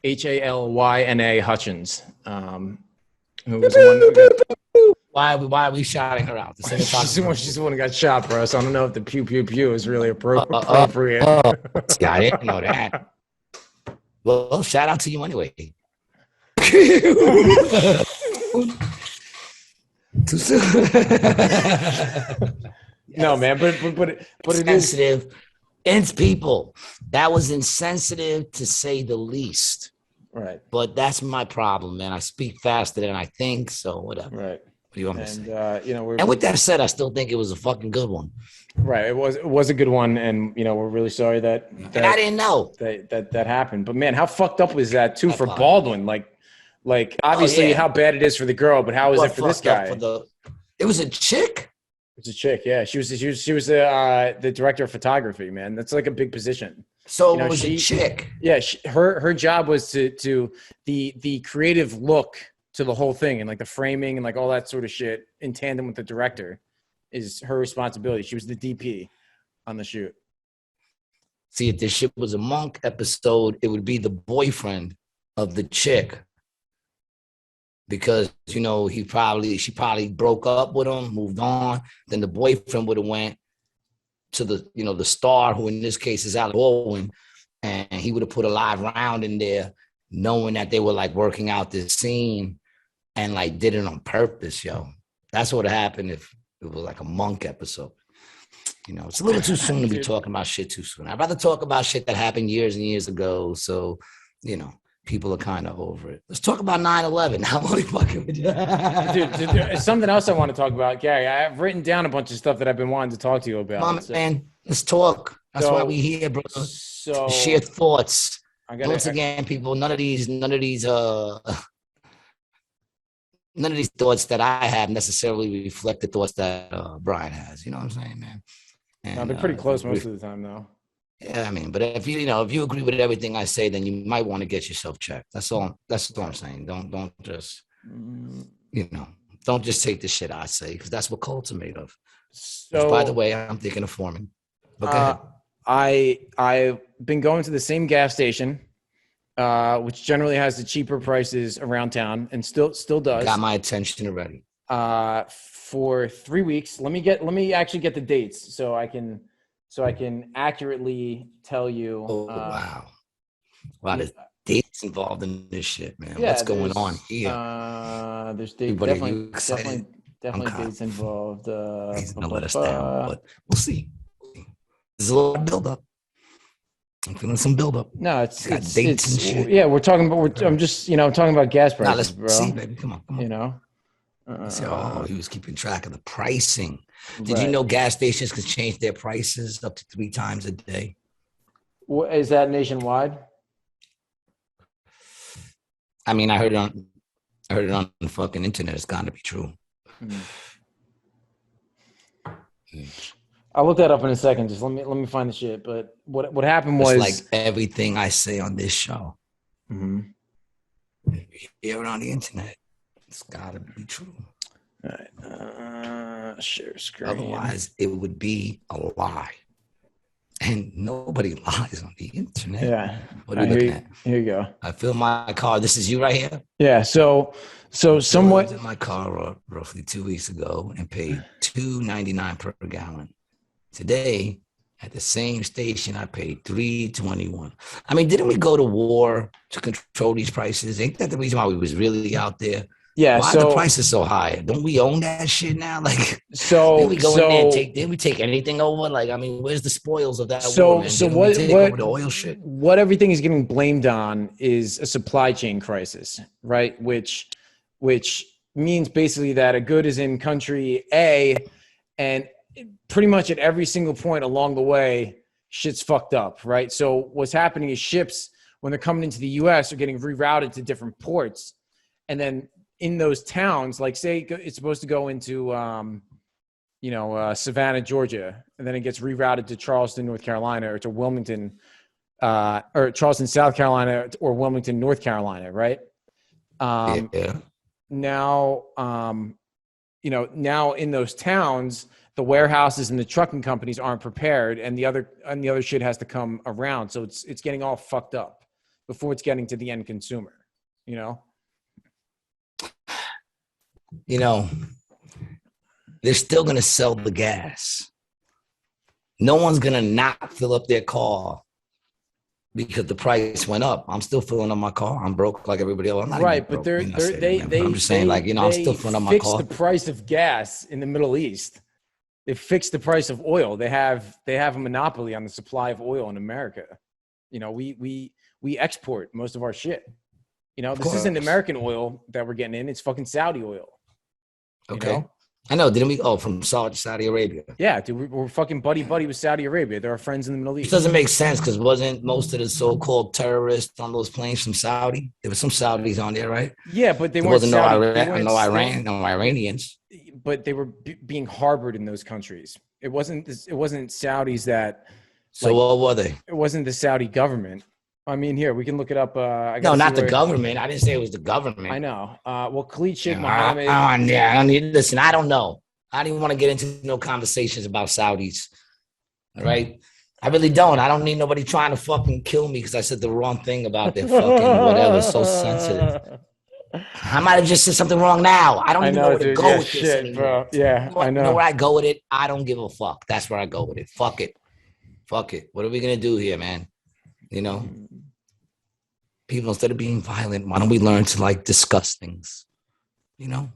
Halyna Hutchins. Who was the one that got, why are we shouting her out? She's the one who got shot, bro. So I don't know if the pew pew pew is really appropriate. Yeah, I didn't know that. Well, shout out to you anyway. Too soon. No, man, but it sensitive. It's people. That was insensitive to say the least. Right. But that's my problem, man. I speak faster than I think, so whatever. Right. What do you want me to say? And with that said, I still think it was a fucking good one. Right. It was a good one, and we're really sorry that I didn't know that happened. But man, how fucked up was that too for Baldwin? Like obviously how bad it is for the girl, but how is it for this guy? It was a chick. It's a chick, yeah. She was the director of photography, man. That's like a big position. So it was a chick. Yeah, her job was to the creative look to the whole thing, and like the framing and like all that sort of shit in tandem with the director is her responsibility. She was the DP on the shoot. See, if this shit was a Monk episode, it would be the boyfriend of the chick. Because, she probably broke up with him, moved on. Then the boyfriend would have went to the star, who in this case is Alec Baldwin, and he would have put a live round in there, knowing that they were like working out this scene and like did it on purpose, yo. That's what would have happened if it was like a Monk episode. It's a little too soon to be talking about shit too soon. I'd rather talk about shit that happened years and years ago. So, people are kind of over it. Let's talk about 9/11. I'm only fucking with you. Dude, something else I want to talk about, Gary. I've written down a bunch of stuff that I've been wanting to talk to you about. Come on, man. Let's talk. That's why we here, bro. So share thoughts. Once again, people, none of these thoughts that I have necessarily reflect the thoughts that Brian has. You know what I'm saying, man? And, they're pretty close most of the time, though. Yeah, I mean, but if you agree with everything I say, then you might want to get yourself checked. That's all I'm saying. Don't just don't just take the shit I say, because that's what cults are made of. So, which, by the way, I'm thinking of forming. Okay. I've been going to the same gas station, which generally has the cheaper prices around town, and still does. Got my attention already. For 3 weeks. Let me actually get the dates so I can accurately tell you. Oh, wow. There's dates involved in this shit, man. Yeah, what's going on here? There's dates, definitely dates involved. He's gonna let us down, but we'll see. There's a little build-up. I'm feeling some build-up. No, it's dates and shit. Yeah, we're talking about. I'm just talking about gas prices, bro. See, baby, come on. He was keeping track of the pricing. Did you know gas stations can change their prices up to 3 times a day? Is that nationwide? I mean, I heard it on the fucking internet. It's got to be true. I'll look that up in a second. Just let me find the shit. But what happened was, like everything I say on this show. Mm-hmm. If you hear it on the internet, it's got to be true. All right. Share screen. Otherwise, it would be a lie. And nobody lies on the internet. Yeah. What are you looking at? Here you go. I fill my car. This is you right here? Yeah. So somewhat. I was in my car roughly 2 weeks ago and paid $2.99 per gallon. Today, at the same station, I paid $3.21. I mean, didn't we go to war to control these prices? Ain't that the reason why we was really out there? Yeah. Why so the prices so high? Don't we own that shit now? Like, so did we go in there and didn't we take anything over? Like, I mean, where's the spoils of that war, man? So didn't we take over the oil shit? What everything is getting blamed on is a supply chain crisis, right? Which means basically that a good is in country A, and pretty much at every single point along the way, shit's fucked up, right? So what's happening is ships, when they're coming into the US, are getting rerouted to different ports. And then in those towns, like say it's supposed to go into, Savannah, Georgia, and then it gets rerouted to Charleston, North Carolina, or to Wilmington, or Charleston, South Carolina, or Wilmington, North Carolina, right? Yeah. Now, now in those towns, the warehouses and the trucking companies aren't prepared, and the other shit has to come around. So it's getting all fucked up before it's getting to the end consumer. They're still gonna sell the gas. No one's gonna not fill up their car because the price went up. I'm still filling up my car. I'm broke like everybody else. I'm not right, broke. but I'm just saying, I'm still filling up my car. They fixed the price of gas in the Middle East. They fixed the price of oil. They have a monopoly on the supply of oil in America. We export most of our shit. This isn't American oil that we're getting in. It's fucking Saudi oil. Okay. I know. Didn't we? Oh, from Saudi Arabia. Yeah, dude, we're fucking buddy with Saudi Arabia. They're our friends in the Middle East. It doesn't make sense because wasn't most of the so-called terrorists on those planes from Saudi? There were some Saudis on there, right? Yeah, but they weren't Saudi. No Iranians. But they were being harbored in those countries. It wasn't Saudis that. So what were they? It wasn't the Saudi government. I mean, here we can look it up. No, not the government. I didn't say it was the government. I know. Well, Khalid Sheikh Mohammed. I don't need. Listen, I don't know. I don't even want to get into no conversations about Saudis. All right, I really don't. I don't need nobody trying to fucking kill me because I said the wrong thing about their fucking whatever. So sensitive. I might have just said something wrong now. I don't even know where to go with this anymore. Bro. Yeah, I know. You know where I go with it? I don't give a fuck. That's where I go with it. Fuck it. What are we gonna do here, man? People, instead of being violent, why don't we learn to discuss things? Why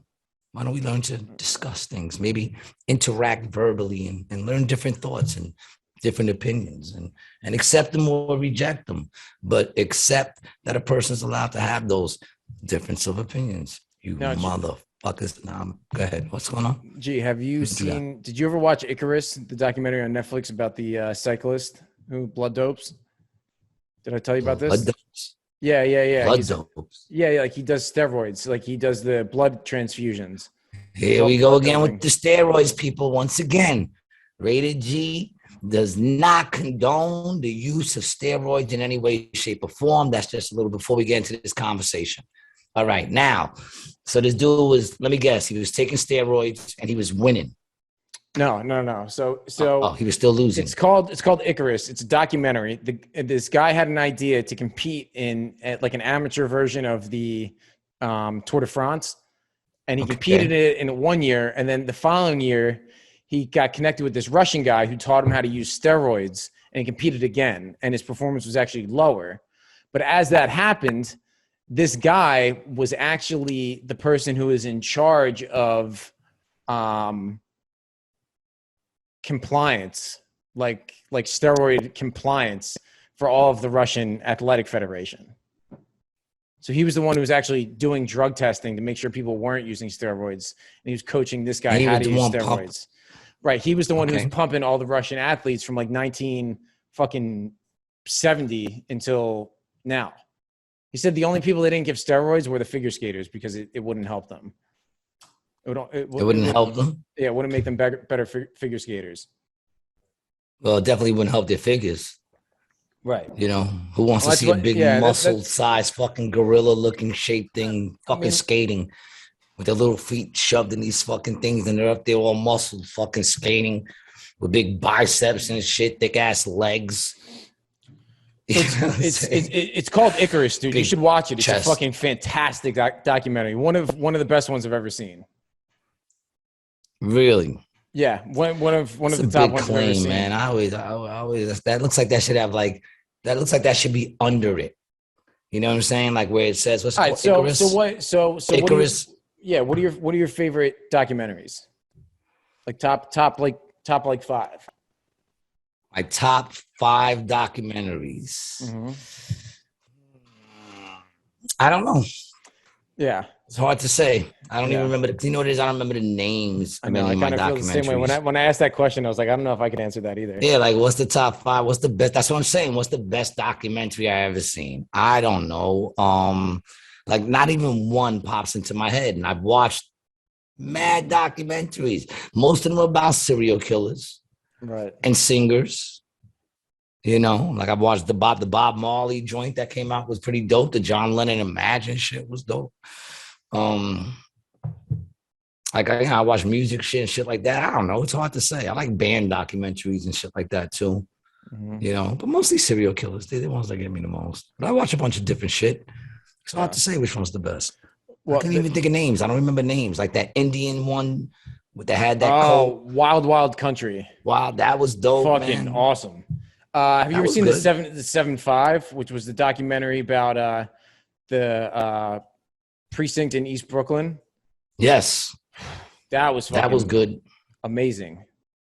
don't we learn to discuss things? Maybe interact verbally and learn different thoughts and different opinions and accept them or reject them, but accept that a person's allowed to have those difference of opinions. Motherfuckers. Go ahead. What's going on? Gee, did you ever watch Icarus, the documentary on Netflix about the cyclist who blood dopes? Did I tell you about this? Blood dopes. Yeah. Blood dopes. Yeah, like he does steroids, like he does the blood transfusions. Here we go again with the steroids, people. Once again, Rated G does not condone the use of steroids in any way, shape, or form. That's just a little before we get into this conversation. All right, now, so this dude was, let me guess, he was taking steroids and he was winning. No. So he was still losing. It's called Icarus. It's a documentary. This guy had an idea to compete in like an amateur version of the Tour de France, and he competed in it 1 year, and then the following year he got connected with this Russian guy who taught him how to use steroids, and he competed again, and his performance was actually lower. But as that happened, this guy was actually the person who is in charge of compliance, like steroid compliance for all of the Russian Athletic Federation. So he was the one who was actually doing drug testing to make sure people weren't using steroids, and he was coaching this guy how to use steroids. Right, he was the one who was pumping all the Russian athletes from like 1970 until now. He said the only people they didn't give steroids were the figure skaters because it wouldn't help them. It wouldn't help them? Yeah, it wouldn't make them better figure skaters. Well, it definitely wouldn't help their figures. Right. Who wants to see a big muscle-sized fucking gorilla-looking shape thing skating with their little feet shoved in these fucking things, and they're up there all muscle fucking skating with big biceps and shit, thick-ass legs. It's called Icarus, dude. You should watch it. It's a fucking fantastic documentary. One of the best ones I've ever seen. Really? Yeah, one of the top ones I've ever seen. Man, I always that looks like that should have that should be under it. You know what I'm saying? Like where it says what's called Icarus. Icarus. What are your favorite documentaries? Like top 5. My top 5 documentaries. Mm-hmm. I don't know. Yeah. It's hard to say. I don't even Yeah, remember. You know what it is? I don't remember the names I of know. any I of my kind of feel the same way. documentaries. When I asked that question, I was like, I don't know if I can answer that either. Yeah, like what's the top five? What's the best? That's what I'm saying. What's the best documentary I ever seen? I don't know. Like not even one pops into my head. And I've watched mad documentaries. Most of them are about serial killers Right. and singers. You know, like I've watched the Bob Marley joint that came out was pretty dope. The John Lennon Imagine shit was dope. Um, like I watch music shit and shit like that. I don't know. It's hard to say. I like band documentaries and shit like that too. Hmm. You know, but mostly serial killers. They're the ones that get me the most. But I watch a bunch of different shit. It's hard Yeah. to say which one's the best. I Well, can't even think of names. I don't remember names. Like that Indian one that had that oh, coat. Wild Wild Country, Wow, that was dope, fucking man. awesome. Have you That ever was seen good. the 7-5, which was the documentary about the precinct in East Brooklyn? Yes, That was that was fucking good. amazing.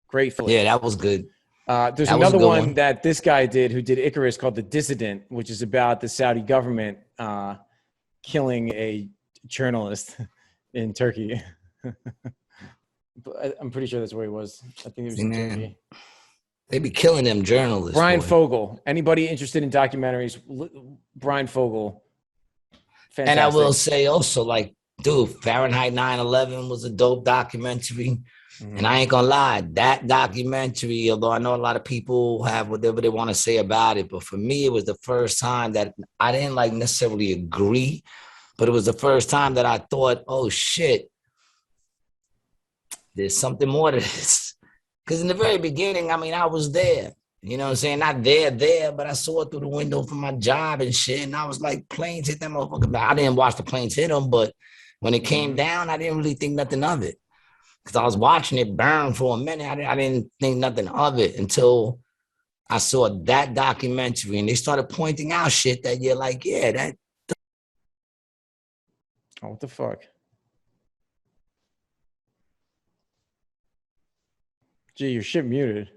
Great Yeah, flick. that was good. There's That was a another good one one. that this guy did who did Icarus called The Dissident, which is about the Saudi government killing a journalist in Turkey. I'm pretty sure that's where he was. I think he was See, in man, Turkey. they be killing them journalists, Brian boy. Fogel. Anybody interested in documentaries? Brian Fogel. And I will Fantastic. say also, like, dude, Fahrenheit 9/11 was a dope documentary. And Mm-hmm. I ain't gonna lie, that documentary, although I know a lot of people have whatever they want to say about it, but for me, it was the first time that I didn't like necessarily agree, but it was the first time that I thought, oh shit, there's something more to this. Because in the very beginning, I mean, I was there. You know what I'm saying? Not there, but I saw it through the window from my job and shit. And I was like, planes hit that motherfucker. I didn't watch the planes hit them, but when it came Mm-hmm. down, I didn't really think nothing of it. Because I was watching it burn for a minute. I didn't think nothing of it until I saw that documentary and they started pointing out shit that you're like, yeah, that. Oh, what the fuck? Gee, your shit muted.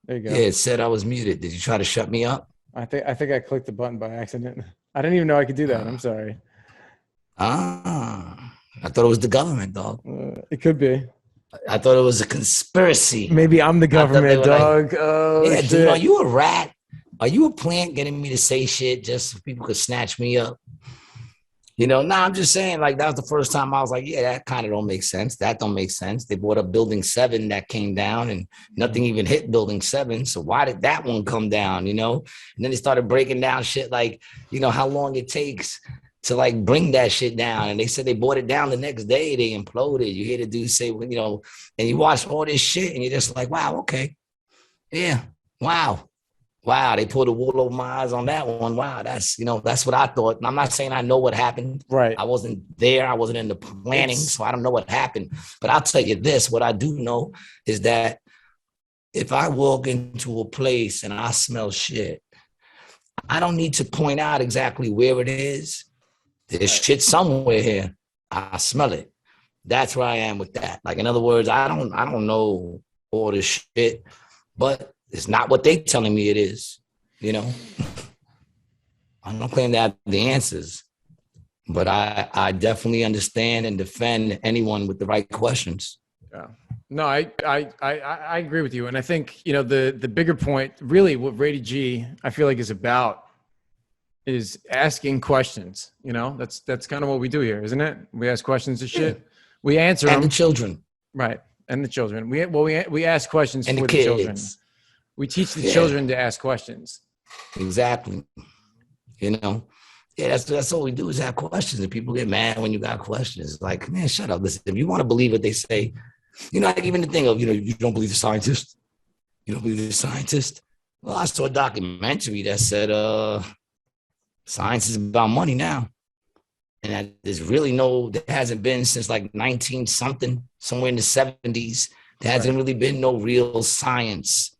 There you Yeah, go. it said I was muted. Did you try to shut me up? I think I clicked the button by accident. I didn't even know I could do that. I'm Uh, sorry. I thought it was the government, dog. It could be. I thought it was a conspiracy. Maybe I'm the I thought they government, were like, dog. Oh yeah, dude, are shit. you a rat? Are you a plant getting me to say shit just so people could snatch me up? You know, nah, I'm just saying, like, that was the first time I was like, yeah, that kind of don't make sense. That don't make sense. They bought up building 7 that came down and nothing even hit building 7. So why did that one come down? You know? And then they started breaking down shit like, you know, how long it takes to like bring that shit down. And they said they brought it down the next day, they imploded. You hear the dude say, you know, and you watch all this shit and you're just like, wow, okay. Yeah. Wow. Wow, they pulled the wool over my eyes on that one. Wow, that's, you know, that's what I thought. And I'm not saying I know what happened. Right. I wasn't there. I wasn't in the planning, It's so I don't know what happened. But I'll tell you this, what I do know is that if I walk into a place and I smell shit, I don't need to point out exactly where it is. There's right. shit somewhere here. I smell it. That's where I am with that. Like, in other words, I don't know all this shit, but it's not what they telling me it is, you know. I'm not claim to have the answers, but I definitely understand and defend anyone with the right questions. Yeah. No, I agree with you. And I think, you know, the bigger point, really what Rated G, I feel like is about is asking questions. You know, that's kind of what we do here, isn't it? We ask questions of Yeah. shit. We answer And the them. children Right. And the children. We ask questions and the for the children. kids. We teach the Yeah, children to ask questions. exactly. You know, yeah, that's all we do is have questions, and people get mad when you got questions. Like, man, shut up. Listen, if you want to believe what they say, you know, like even the thing of, you know, you don't believe the scientist. You don't believe the scientist. Well, I saw a documentary that said science is about money now. And that there's really there hasn't been since like 19 something, somewhere in the 70s. There hasn't Right. really been no real science.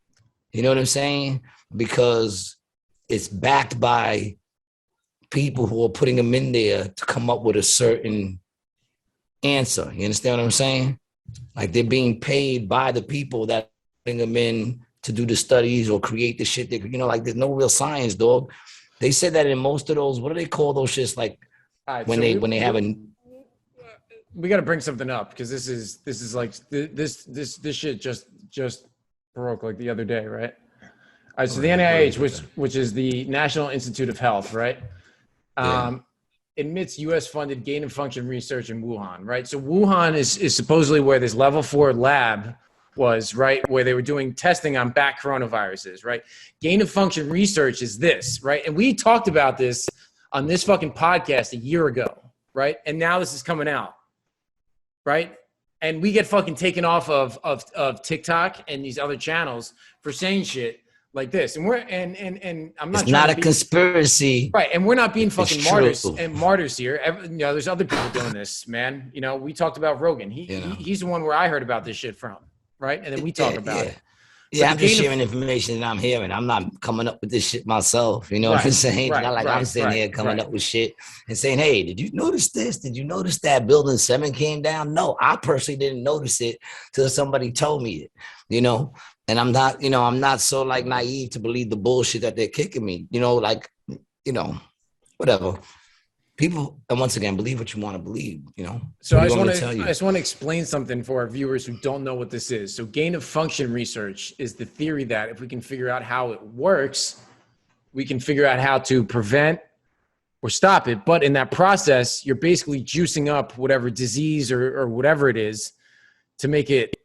You know what I'm saying? Because it's backed by people who are putting them in there to come up with a certain answer. You understand what I'm saying? Like they're being paid by the people that bring them in to do the studies or create the shit. That, you know, like there's no real science, dog. They said that in most of those, what do they call those shits? Like All right, when so they have a. we got to bring something up because this is like this shit just broke like the other day, right? All right, so the NIH, which is the National Institute of Health, right? Admits U.S. funded gain of function research in Wuhan, right? So Wuhan is supposedly where this level 4 lab was, right? Where they were doing testing on bat coronaviruses, right? Gain of function research is this, right? And we talked about this on this fucking podcast a year ago, right? And now this is coming out, right? And we get fucking taken off of TikTok and these other channels for saying shit like this. And we're and I'm not. It's not a conspiracy, right? And we're not being fucking martyrs here. There's other people doing this, man. We talked about Rogan. He's the one where I heard about this shit from, right? And then we talk about it. Yeah, I'm just sharing information that I'm hearing. I'm not coming up with this shit myself. You know what I'm saying? It's not like I'm sitting here coming up with shit and saying, hey, did you notice this? Did you notice that building 7 came down? No, I personally didn't notice it till somebody told me it, and I'm not so like naive to believe the bullshit that they're kicking me, whatever. People, and once again, believe what you want to believe, So I just want to explain something for our viewers who don't know what this is. So gain of function research is the theory that if we can figure out how it works, we can figure out how to prevent or stop it. But in that process, you're basically juicing up whatever disease or whatever it is to make it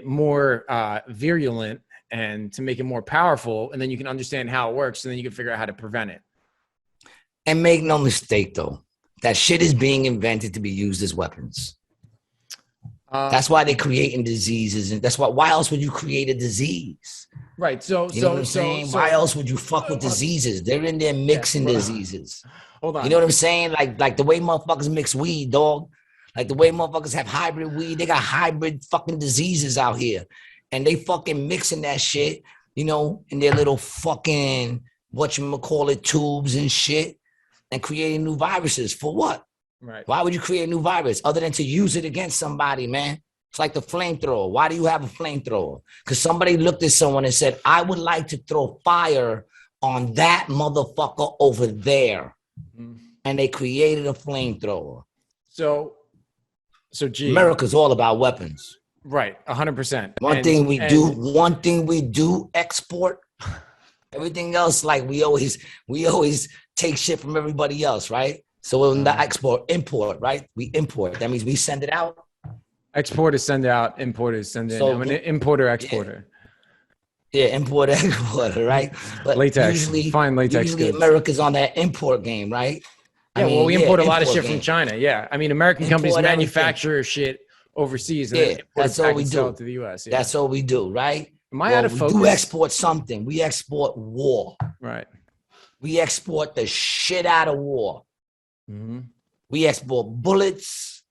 more virulent and to make it more powerful. And then you can understand how it works. And then you can figure out how to prevent it. And make no mistake, though, that shit is being invented to be used as weapons. That's why they're creating diseases, and that's why else would you create a disease? Right. So you know what I'm saying? Why else would you fuck with diseases? They're in there mixing diseases. Hold on. You know what I'm saying? Like the way motherfuckers mix weed, dog. Like the way motherfuckers have hybrid weed, they got hybrid fucking diseases out here, and they fucking mixing that shit, in their little fucking whatchamacallit tubes and shit. And creating new viruses for what? Right. Why would you create a new virus other than to use it against somebody, man? It's like the flamethrower. Why do you have a flamethrower? Because somebody looked at someone and said, I would like to throw fire on that motherfucker over there. Mm-hmm. And they created a flamethrower. So America's all about weapons. Right, 100%. One thing we do export. Everything else, like we always take shit from everybody else, right? So we'll not import, right? We import. That means we send it out. Export is send out, import is send in. So, I'm an importer, exporter. Yeah, importer, exporter, right? But latex, fine latex usually goods. America's on that import game, right? Yeah, we import a lot of shit from China. Yeah, I mean, American companies manufacture shit overseas and that's all we do. Sell it to the U.S. Yeah. That's all we do, right? Am I out of focus? We do export something. We export war. Right. We export the shit out of war. Mm-hmm. We export bullets.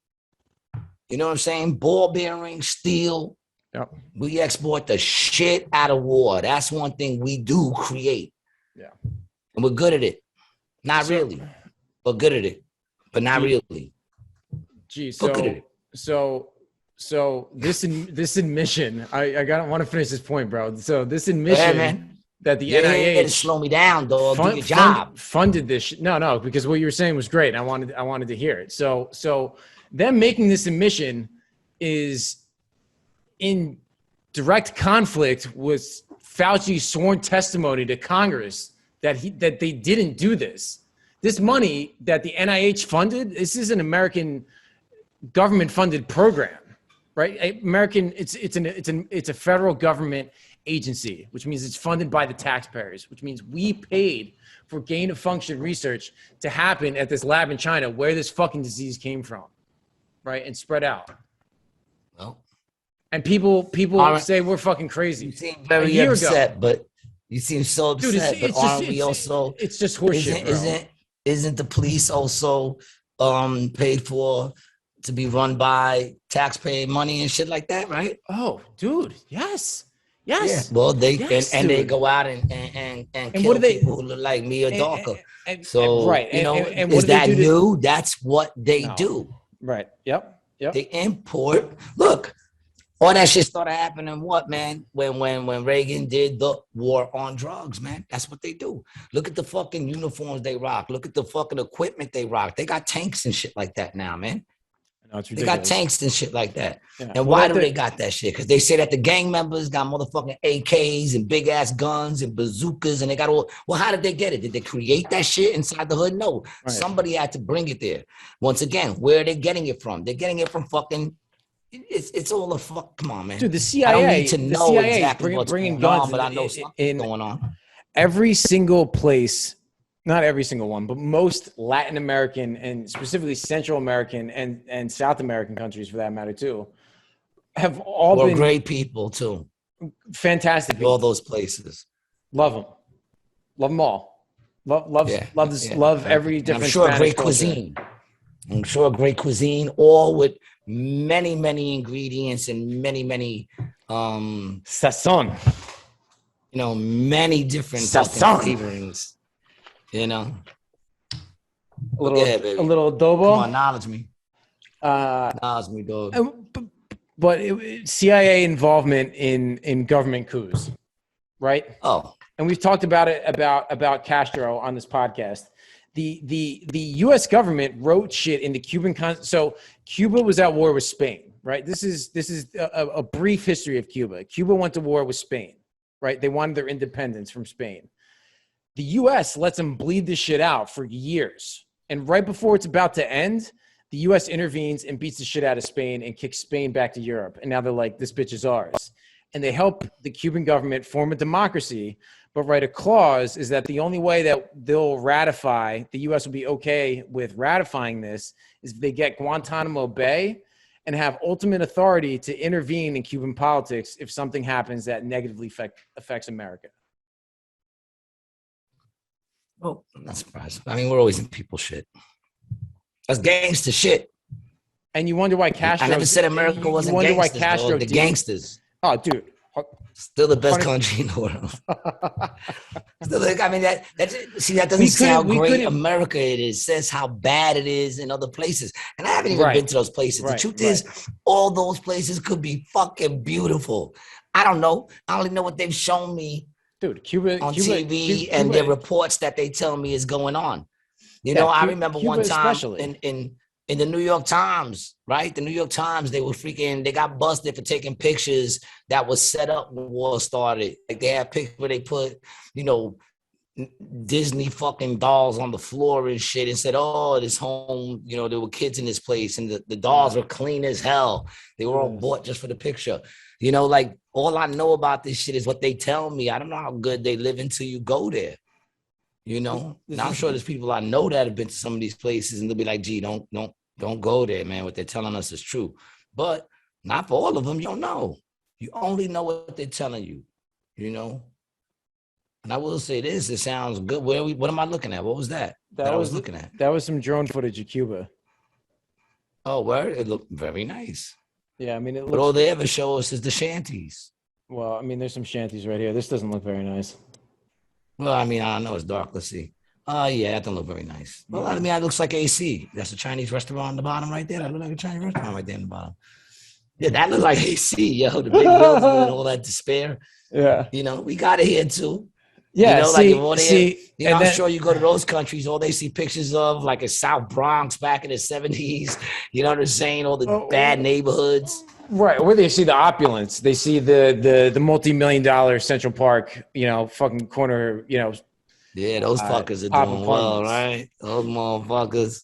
You know what I'm saying? Ball bearings, steel. Yep. We export the shit out of war. That's one thing we do create. Yeah. And we're good at it. Not really. We're good at it. But not really. Geez, So this admission, I want to finish this point, bro. So this admission that the NIH slow me down, dog. Do your job. Funded this. No, because what you were saying was great. I wanted to hear it. So them making this admission is in direct conflict with Fauci's sworn testimony to Congress that they didn't do this. This money that the NIH funded, this is an American government funded program. Right, it's a federal government agency, which means it's funded by the taxpayers, which means we paid for gain of function research to happen at this lab in China where this fucking disease came from, right, and spread out. Well, and people say we're fucking crazy. You seem very upset, but you seem so upset. Dude, it's just horseshit, bro. Isn't the police also paid for to be run by taxpayer money and shit like that, right? Oh, dude, yes. Yeah. Well, they go out and kill people who look like me or darker. Is that new? That's what they do. Right. Yep. They import. Look, All that shit started happening, what, man? When Reagan did the war on drugs, man. That's what they do. Look at the fucking uniforms they rock. Look at the fucking equipment they rock. They got tanks and shit like that now, man. No, it's They got ridiculous. tanks and shit like that. Yeah. And why do they got that shit? Because they say that the gang members got motherfucking AKs and big ass guns and bazookas, and they got all. Well, how did they get it? Did they create that shit inside the hood? No, Right. Somebody had to bring it there. Once again, where are they getting it from? They're getting it from fucking. It's all a fuck. Come on, man. Dude, the CIA. I don't need to know CIA exactly what's bringing going guns on, but I know something's going on. Every single place. Not every single one, but most Latin American and specifically Central American and South American countries, for that matter, too, have all been great people too. Fantastic people. All those places. Love them all. Love every different. I'm sure Spanish great culture. cuisine. I'm sure great cuisine, all with many ingredients and many sazon. Many different flavorings. A little adobo. Come on, knowledge me. Knowledge me, dog. But CIA involvement in government coups, right? Oh, and we've talked about it about Castro on this podcast. The U.S. government wrote shit in the Cuban so Cuba was at war with Spain, right? This is a brief history of Cuba. Cuba went to war with Spain, right? They wanted their independence from Spain. The U.S. lets them bleed this shit out for years. And right before it's about to end, the U.S. intervenes and beats the shit out of Spain and kicks Spain back to Europe. And now they're like, this bitch is ours. And they help the Cuban government form a democracy, but write a clause is that the only way that they'll ratify, the U.S. will be okay with ratifying this, is if they get Guantanamo Bay and have ultimate authority to intervene in Cuban politics if something happens that negatively affects America. Well, I'm not surprised. I mean, we're always in people's shit. That's gangster shit. And you wonder why Castro. I never said America wasn't gangsters. Why Castro the gangsters. Oh, dude. Still the best country in the world. Still, I mean, that doesn't say how great America it is. It says how bad it is in other places. And I haven't even been to those places. The truth is, all those places could be fucking beautiful. I don't know. I only know what they've shown me. Dude, Cuba on TV and their reports that they tell me is going on. I remember one time in the New York Times, right? The New York Times, they got busted for taking pictures that was set up when the war started. Like they had pictures where they put, Disney fucking dolls on the floor and shit and said, oh, this home, there were kids in this place and the dolls were clean as hell. They were all bought just for the picture. Like all I know about this shit is what they tell me. I don't know how good they live until you go there. Now I'm sure there's people I know that have been to some of these places and they'll be like, gee, don't go there, man. What they're telling us is true. But not for all of them, you don't know. You only know what they're telling you, And I will say this, it sounds good. What am I looking at? What was that? I was looking at? That was some drone footage of Cuba. Oh, word? It looked very nice. Yeah, I mean, but all they ever show us is the shanties. Well, I mean, there's some shanties right here. This doesn't look very nice. Well, I mean, I don't know. It's dark. Let's see. Yeah, that don't look very nice. Well, I mean, it looks like AC. That's a Chinese restaurant on the bottom right there. That look like a Chinese restaurant right there in the bottom. Yeah, that looks like AC. Yo, the big buildings and all that despair. Yeah. We got it here too. Yeah, I'm sure you go to those countries, all they see pictures of like a South Bronx back in the 70s. You know what I'm saying? All the bad neighborhoods. Right, where they see the opulence. They see the multi-million-dollar Central Park, fucking corner, Yeah, those fuckers are doing well, right? Those motherfuckers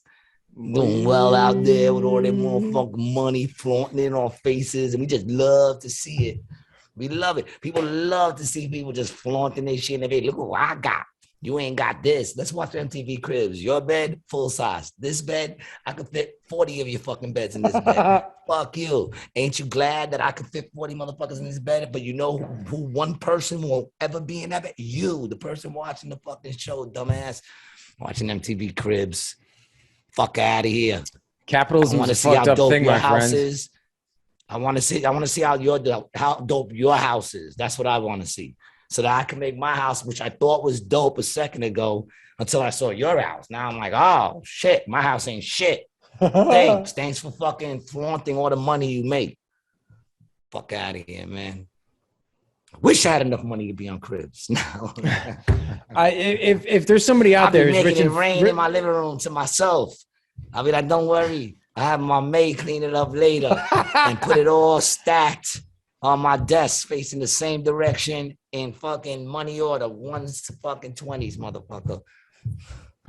doing well out there with all their motherfucking money flaunting in our faces, and we just love to see it. We love it. People love to see people just flaunting their shit in their face. Look what I got. You ain't got this. Let's watch MTV Cribs. Your bed, full size. This bed, I could fit 40 of your fucking beds in this bed. Fuck you. Ain't you glad that I could fit 40 motherfuckers in this bed? But you know who one person won't ever be in that bed? You, the person watching the fucking show, dumbass. Watching MTV Cribs. Fuck out of here. Capitalism is a fucked up thing, my friend. Is. I want to see how dope your house is. That's what I want to see. So that I can make my house, which I thought was dope a second ago, until I saw your house. Now I'm like, oh shit, my house ain't shit. Thanks for fucking flaunting all the money you make. Fuck out of here, man. I wish I had enough money to be on Cribs. No. If there's somebody out there I'll be who's making rich it rain in my living room to myself. I'll be like, don't worry. I have my maid clean it up later and put it all stacked on my desk facing the same direction in fucking money order, 1s to fucking 20s, motherfucker.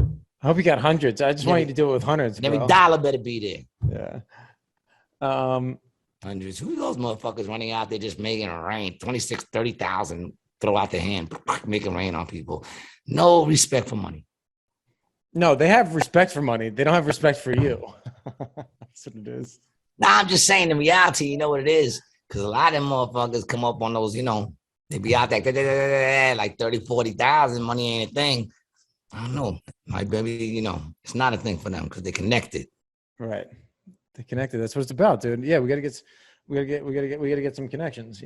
I hope you got hundreds. I just want you to do it with hundreds, And every bro. dollar better be there. Yeah. Hundreds. Who are those motherfuckers running out there just making it rain? 26, 30,000, throw out their hand, making rain on people. No respect for money. No, they have respect for money. They don't have respect for you. That's what it is. Nah, I'm just saying in reality, you know what it is? Because a lot of them motherfuckers come up on those, they be out there like 30, 40,000. Money ain't a thing. I don't know. My baby, it's not a thing for them because they connected. Right. They connected. That's what it's about, dude. Yeah, we gotta get some connections,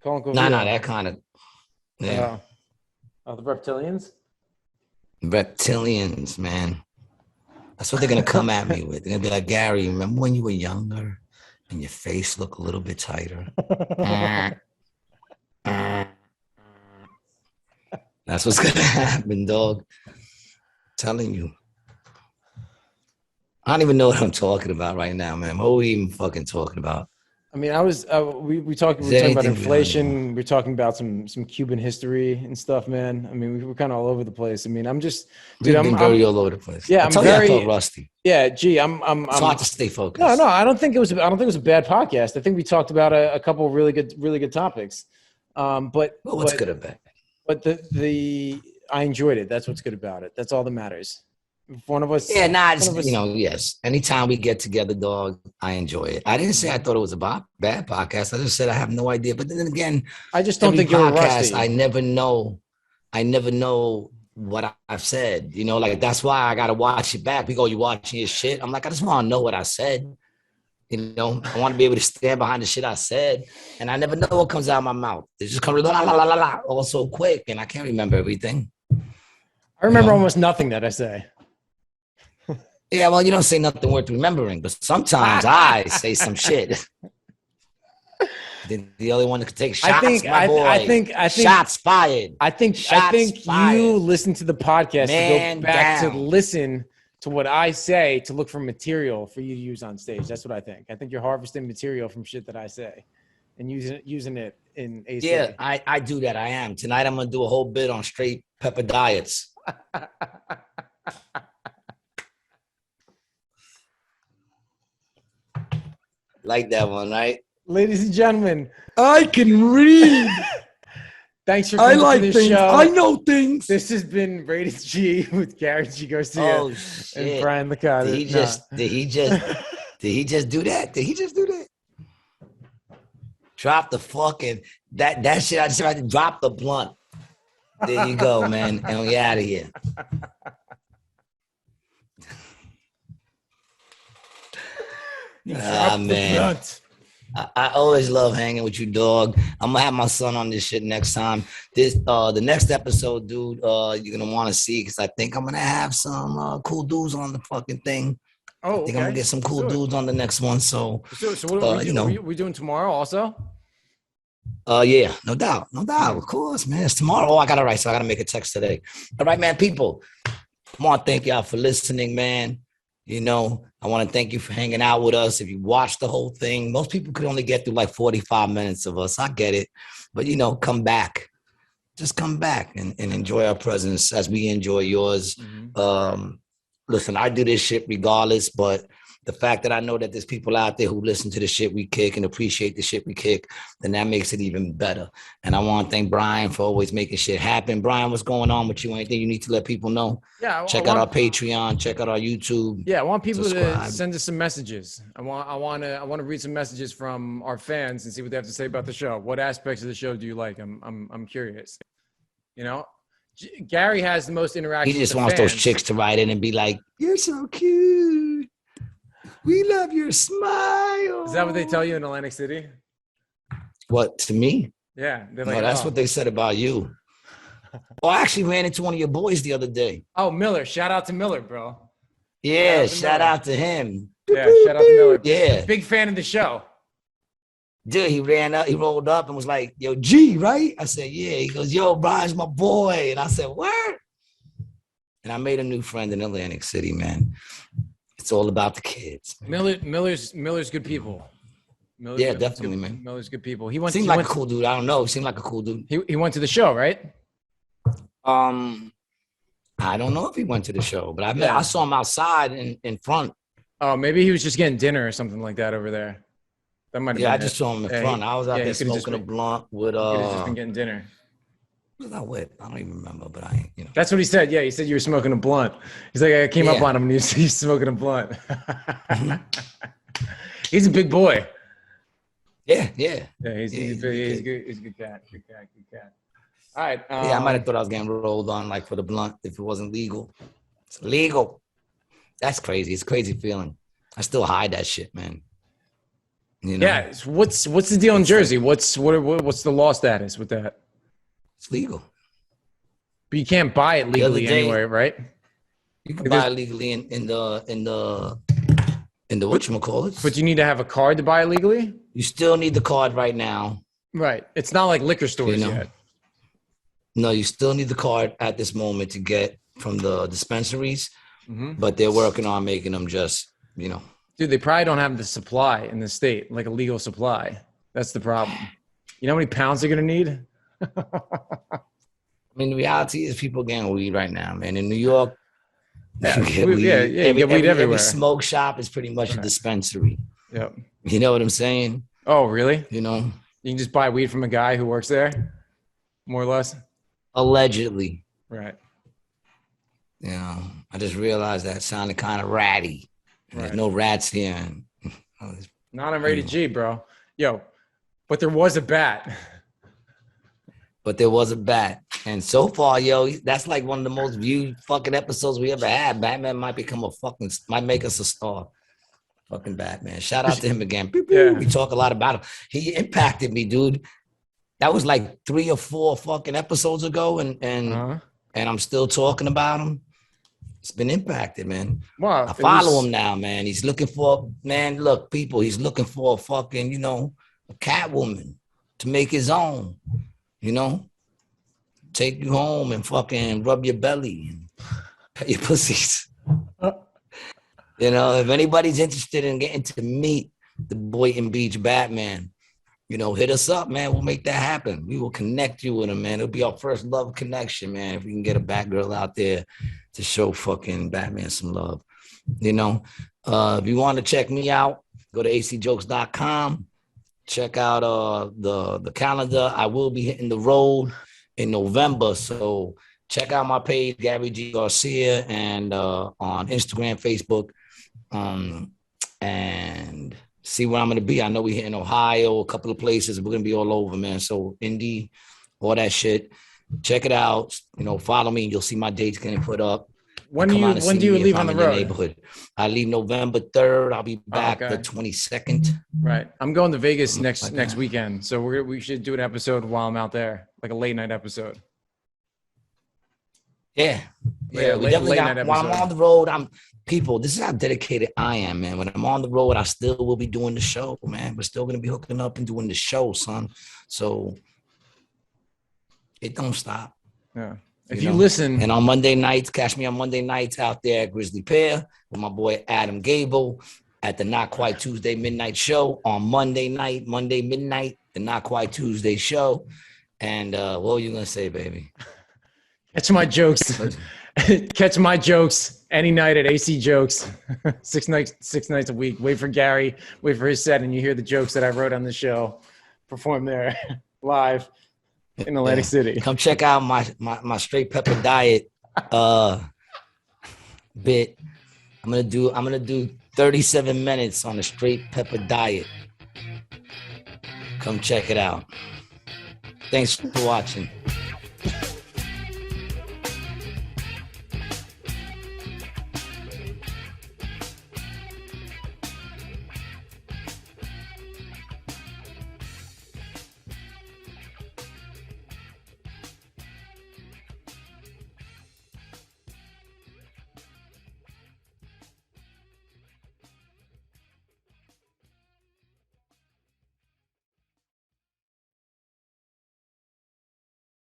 Call and go. Nah, that kind of. Yeah. The reptilians. Reptilians, man. That's what they're gonna come at me with. They're gonna be like, Gary, remember when you were younger and your face looked a little bit tighter? That's what's gonna happen, dog. I'm telling you. I don't even know what I'm talking about right now, man. What are we even fucking talking about? I mean, we talking about inflation. We're talking about some Cuban history and stuff, man. I mean, we're kind of all over the place. I mean, I'm just, dude, I'm very all over the place. Yeah, I felt rusty. Yeah, gee, I'm hard to stay focused. No, I don't think it was a bad podcast. I think we talked about a couple of really good topics. But what's good about it? But I enjoyed it. That's what's good about it. That's all that matters. If one of us, yes. Anytime we get together, dog, I enjoy it. I didn't say I thought it was a bad podcast. I just said I have no idea. But then again, I just don't think you're rusty. I never know what I've said. Like that's why I gotta watch it back. You watching your shit. I'm like, I just want to know what I said. I want to be able to stand behind the shit I said, and I never know what comes out of my mouth. It just comes all so quick, and I can't remember everything. I remember almost nothing that I say. Yeah, well, you don't say nothing worth remembering, but sometimes I say some shit. The only one that could take shots, I think shots fired. I think you listen to the podcast to go back to listen to what I say to look for material for you to use on stage. That's what I think. I think you're harvesting material from shit that I say and using it in AC. Yeah, I do that. I am. Tonight I'm gonna do a whole bit on straight pepper diets. Like that one, right? Ladies and gentlemen, I can read. Thanks for coming to the show. I know things. This has been Rated G with Gary G. Garcia and Brian Licata. Did he just do that? Did he just do that? Drop the fucking that shit. I just had to drop the blunt. There you go, man. And we out of here. Man. I always love hanging with you, dog. I'm gonna have my son on this shit next time. The next episode, dude, you're gonna want to see because I think I'm gonna have some cool dudes on the fucking thing. I think I'm gonna get some cool dudes on the next one. So what are we doing tomorrow also? Yeah, no doubt, of course, man. It's tomorrow. I gotta write, so I gotta make a text today. All right, man, people. I want to thank y'all for listening, man. I want to thank you for hanging out with us. If you watched the whole thing, most people could only get through like 45 minutes of us. I get it. But, come back. Just come back and enjoy our presence as we enjoy yours. Mm-hmm. Listen, I do this shit regardless, but the fact that I know that there's people out there who listen to the shit we kick and appreciate the shit we kick, then that makes it even better. And I want to thank Brian for always making shit happen. Brian, what's going on with you? Anything you need to let people know? Yeah. Check out our Patreon. Check out our YouTube. Yeah, I want people to send us some messages. I want to read some messages from our fans and see what they have to say about the show. What aspects of the show do you like? I'm curious. Gary has the most interaction. He just wants those chicks to write in and be like, "You're so cute. We love your smile." Is that what they tell you in Atlantic City? What, to me? Yeah. No, that's what they said about you. Oh, I actually ran into one of your boys the other day. Oh, Miller. Shout out to Miller, bro. Yeah, shout out to him. Yeah, shout out to Miller. Yeah. Big fan of the show. Dude, he ran up, he rolled up and was like, yo, G, right? I said, yeah. He goes, yo, Brian's my boy. And I said, word? And I made a new friend in Atlantic City, man. It's all about the kids. Miller's good people. Yeah, definitely, man. Miller's good people. Seemed like a cool dude. I don't know. He seemed like a cool dude. He went to the show, right? I don't know if he went to the show, but I saw him outside in front. Oh, maybe he was just getting dinner or something like that over there. That might have been I just saw him in front. I was out there smoking a blunt with He could have just been getting dinner. What was I with? I don't even remember, but I ain't, That's what he said. Yeah, he said you were smoking a blunt. He's like, I came up on him and he's smoking a blunt. He's a big boy. Yeah. He's a good cat. Good cat. All right. I might have thought I was getting rolled on like for the blunt if it wasn't legal. It's legal. That's crazy. It's a crazy feeling. I still hide that shit, man. You know? Yeah. What's the deal in Jersey? What's the law status with that? It's legal. But you can't buy it legally anywhere, right? You can buy it legally in the whatchamacallit. But you need to have a card to buy it legally? You still need the card right now. Right. It's not like liquor stores yet. No, you still need the card at this moment to get from the dispensaries, but they're working on making them just, Dude, they probably don't have the supply in the state, like a legal supply. That's the problem. You know how many pounds they're going to need? I mean, the reality is people getting weed right now, man. In New York, you get weed everywhere. Every smoke shop is pretty much a dispensary. Yep. You know what I'm saying? Oh, really? You can just buy weed from a guy who works there, more or less? Allegedly. Right. I just realized that sounded kind of ratty. Right. There's no rats here. Not on Rated G, bro. Yo, but there was a bat. And so far, that's like one of the most viewed fucking episodes we ever had. Batman might make us a star. Fucking Batman. Shout out to him again. Yeah. We talk a lot about him. He impacted me, dude. That was like 3 or 4 fucking episodes ago, and I'm still talking about him. It's been impacted, man. Wow. I follow him now, man. He's looking for, look, people, he's looking for a fucking, a Catwoman to make his own, take you home and fucking rub your belly and pet your pussies. If anybody's interested in getting to meet the Boynton Beach Batman, hit us up, man. We'll make that happen. We will connect you with him, man. It'll be our first love connection, man. If we can get a Batgirl out there to show fucking Batman some love, If you want to check me out, go to acjokes.com. Check out the calendar. I will be hitting the road in November, so check out my page, Gary G. Garcia, and on Instagram, Facebook, and see where I'm going to be. I know we're here in Ohio, a couple of places. We're going to be all over, man. So Indy, all that shit. Check it out. Follow me and you'll see my dates getting put up. When do you leave on the road? Neighborhood. I leave November 3rd. I'll be back the 22nd. Right. I'm going to Vegas next weekend. So we should do an episode while I'm out there, like a late night episode. Yeah. We definitely got, while I'm on the road, this is how dedicated I am, man. When I'm on the road, I still will be doing the show, man. We're still going to be hooking up and doing the show, son. So it don't stop. Yeah. If you listen. And on Monday nights, catch me on Monday nights out there at Grizzly Pear with my boy Adam Gable at the Not Quite Tuesday Midnight Show on Monday midnight, the Not Quite Tuesday Show. And what were you going to say, baby? Catch my jokes. Catch my jokes any night at AC Jokes. 6 nights a week. Wait for Gary. Wait for his set, and you hear the jokes that I wrote on the show perform there live in Atlantic City. Come check out my straight pepper diet bit. I'm gonna do 37 minutes on a straight pepper diet. Come check it out. Thanks for watching.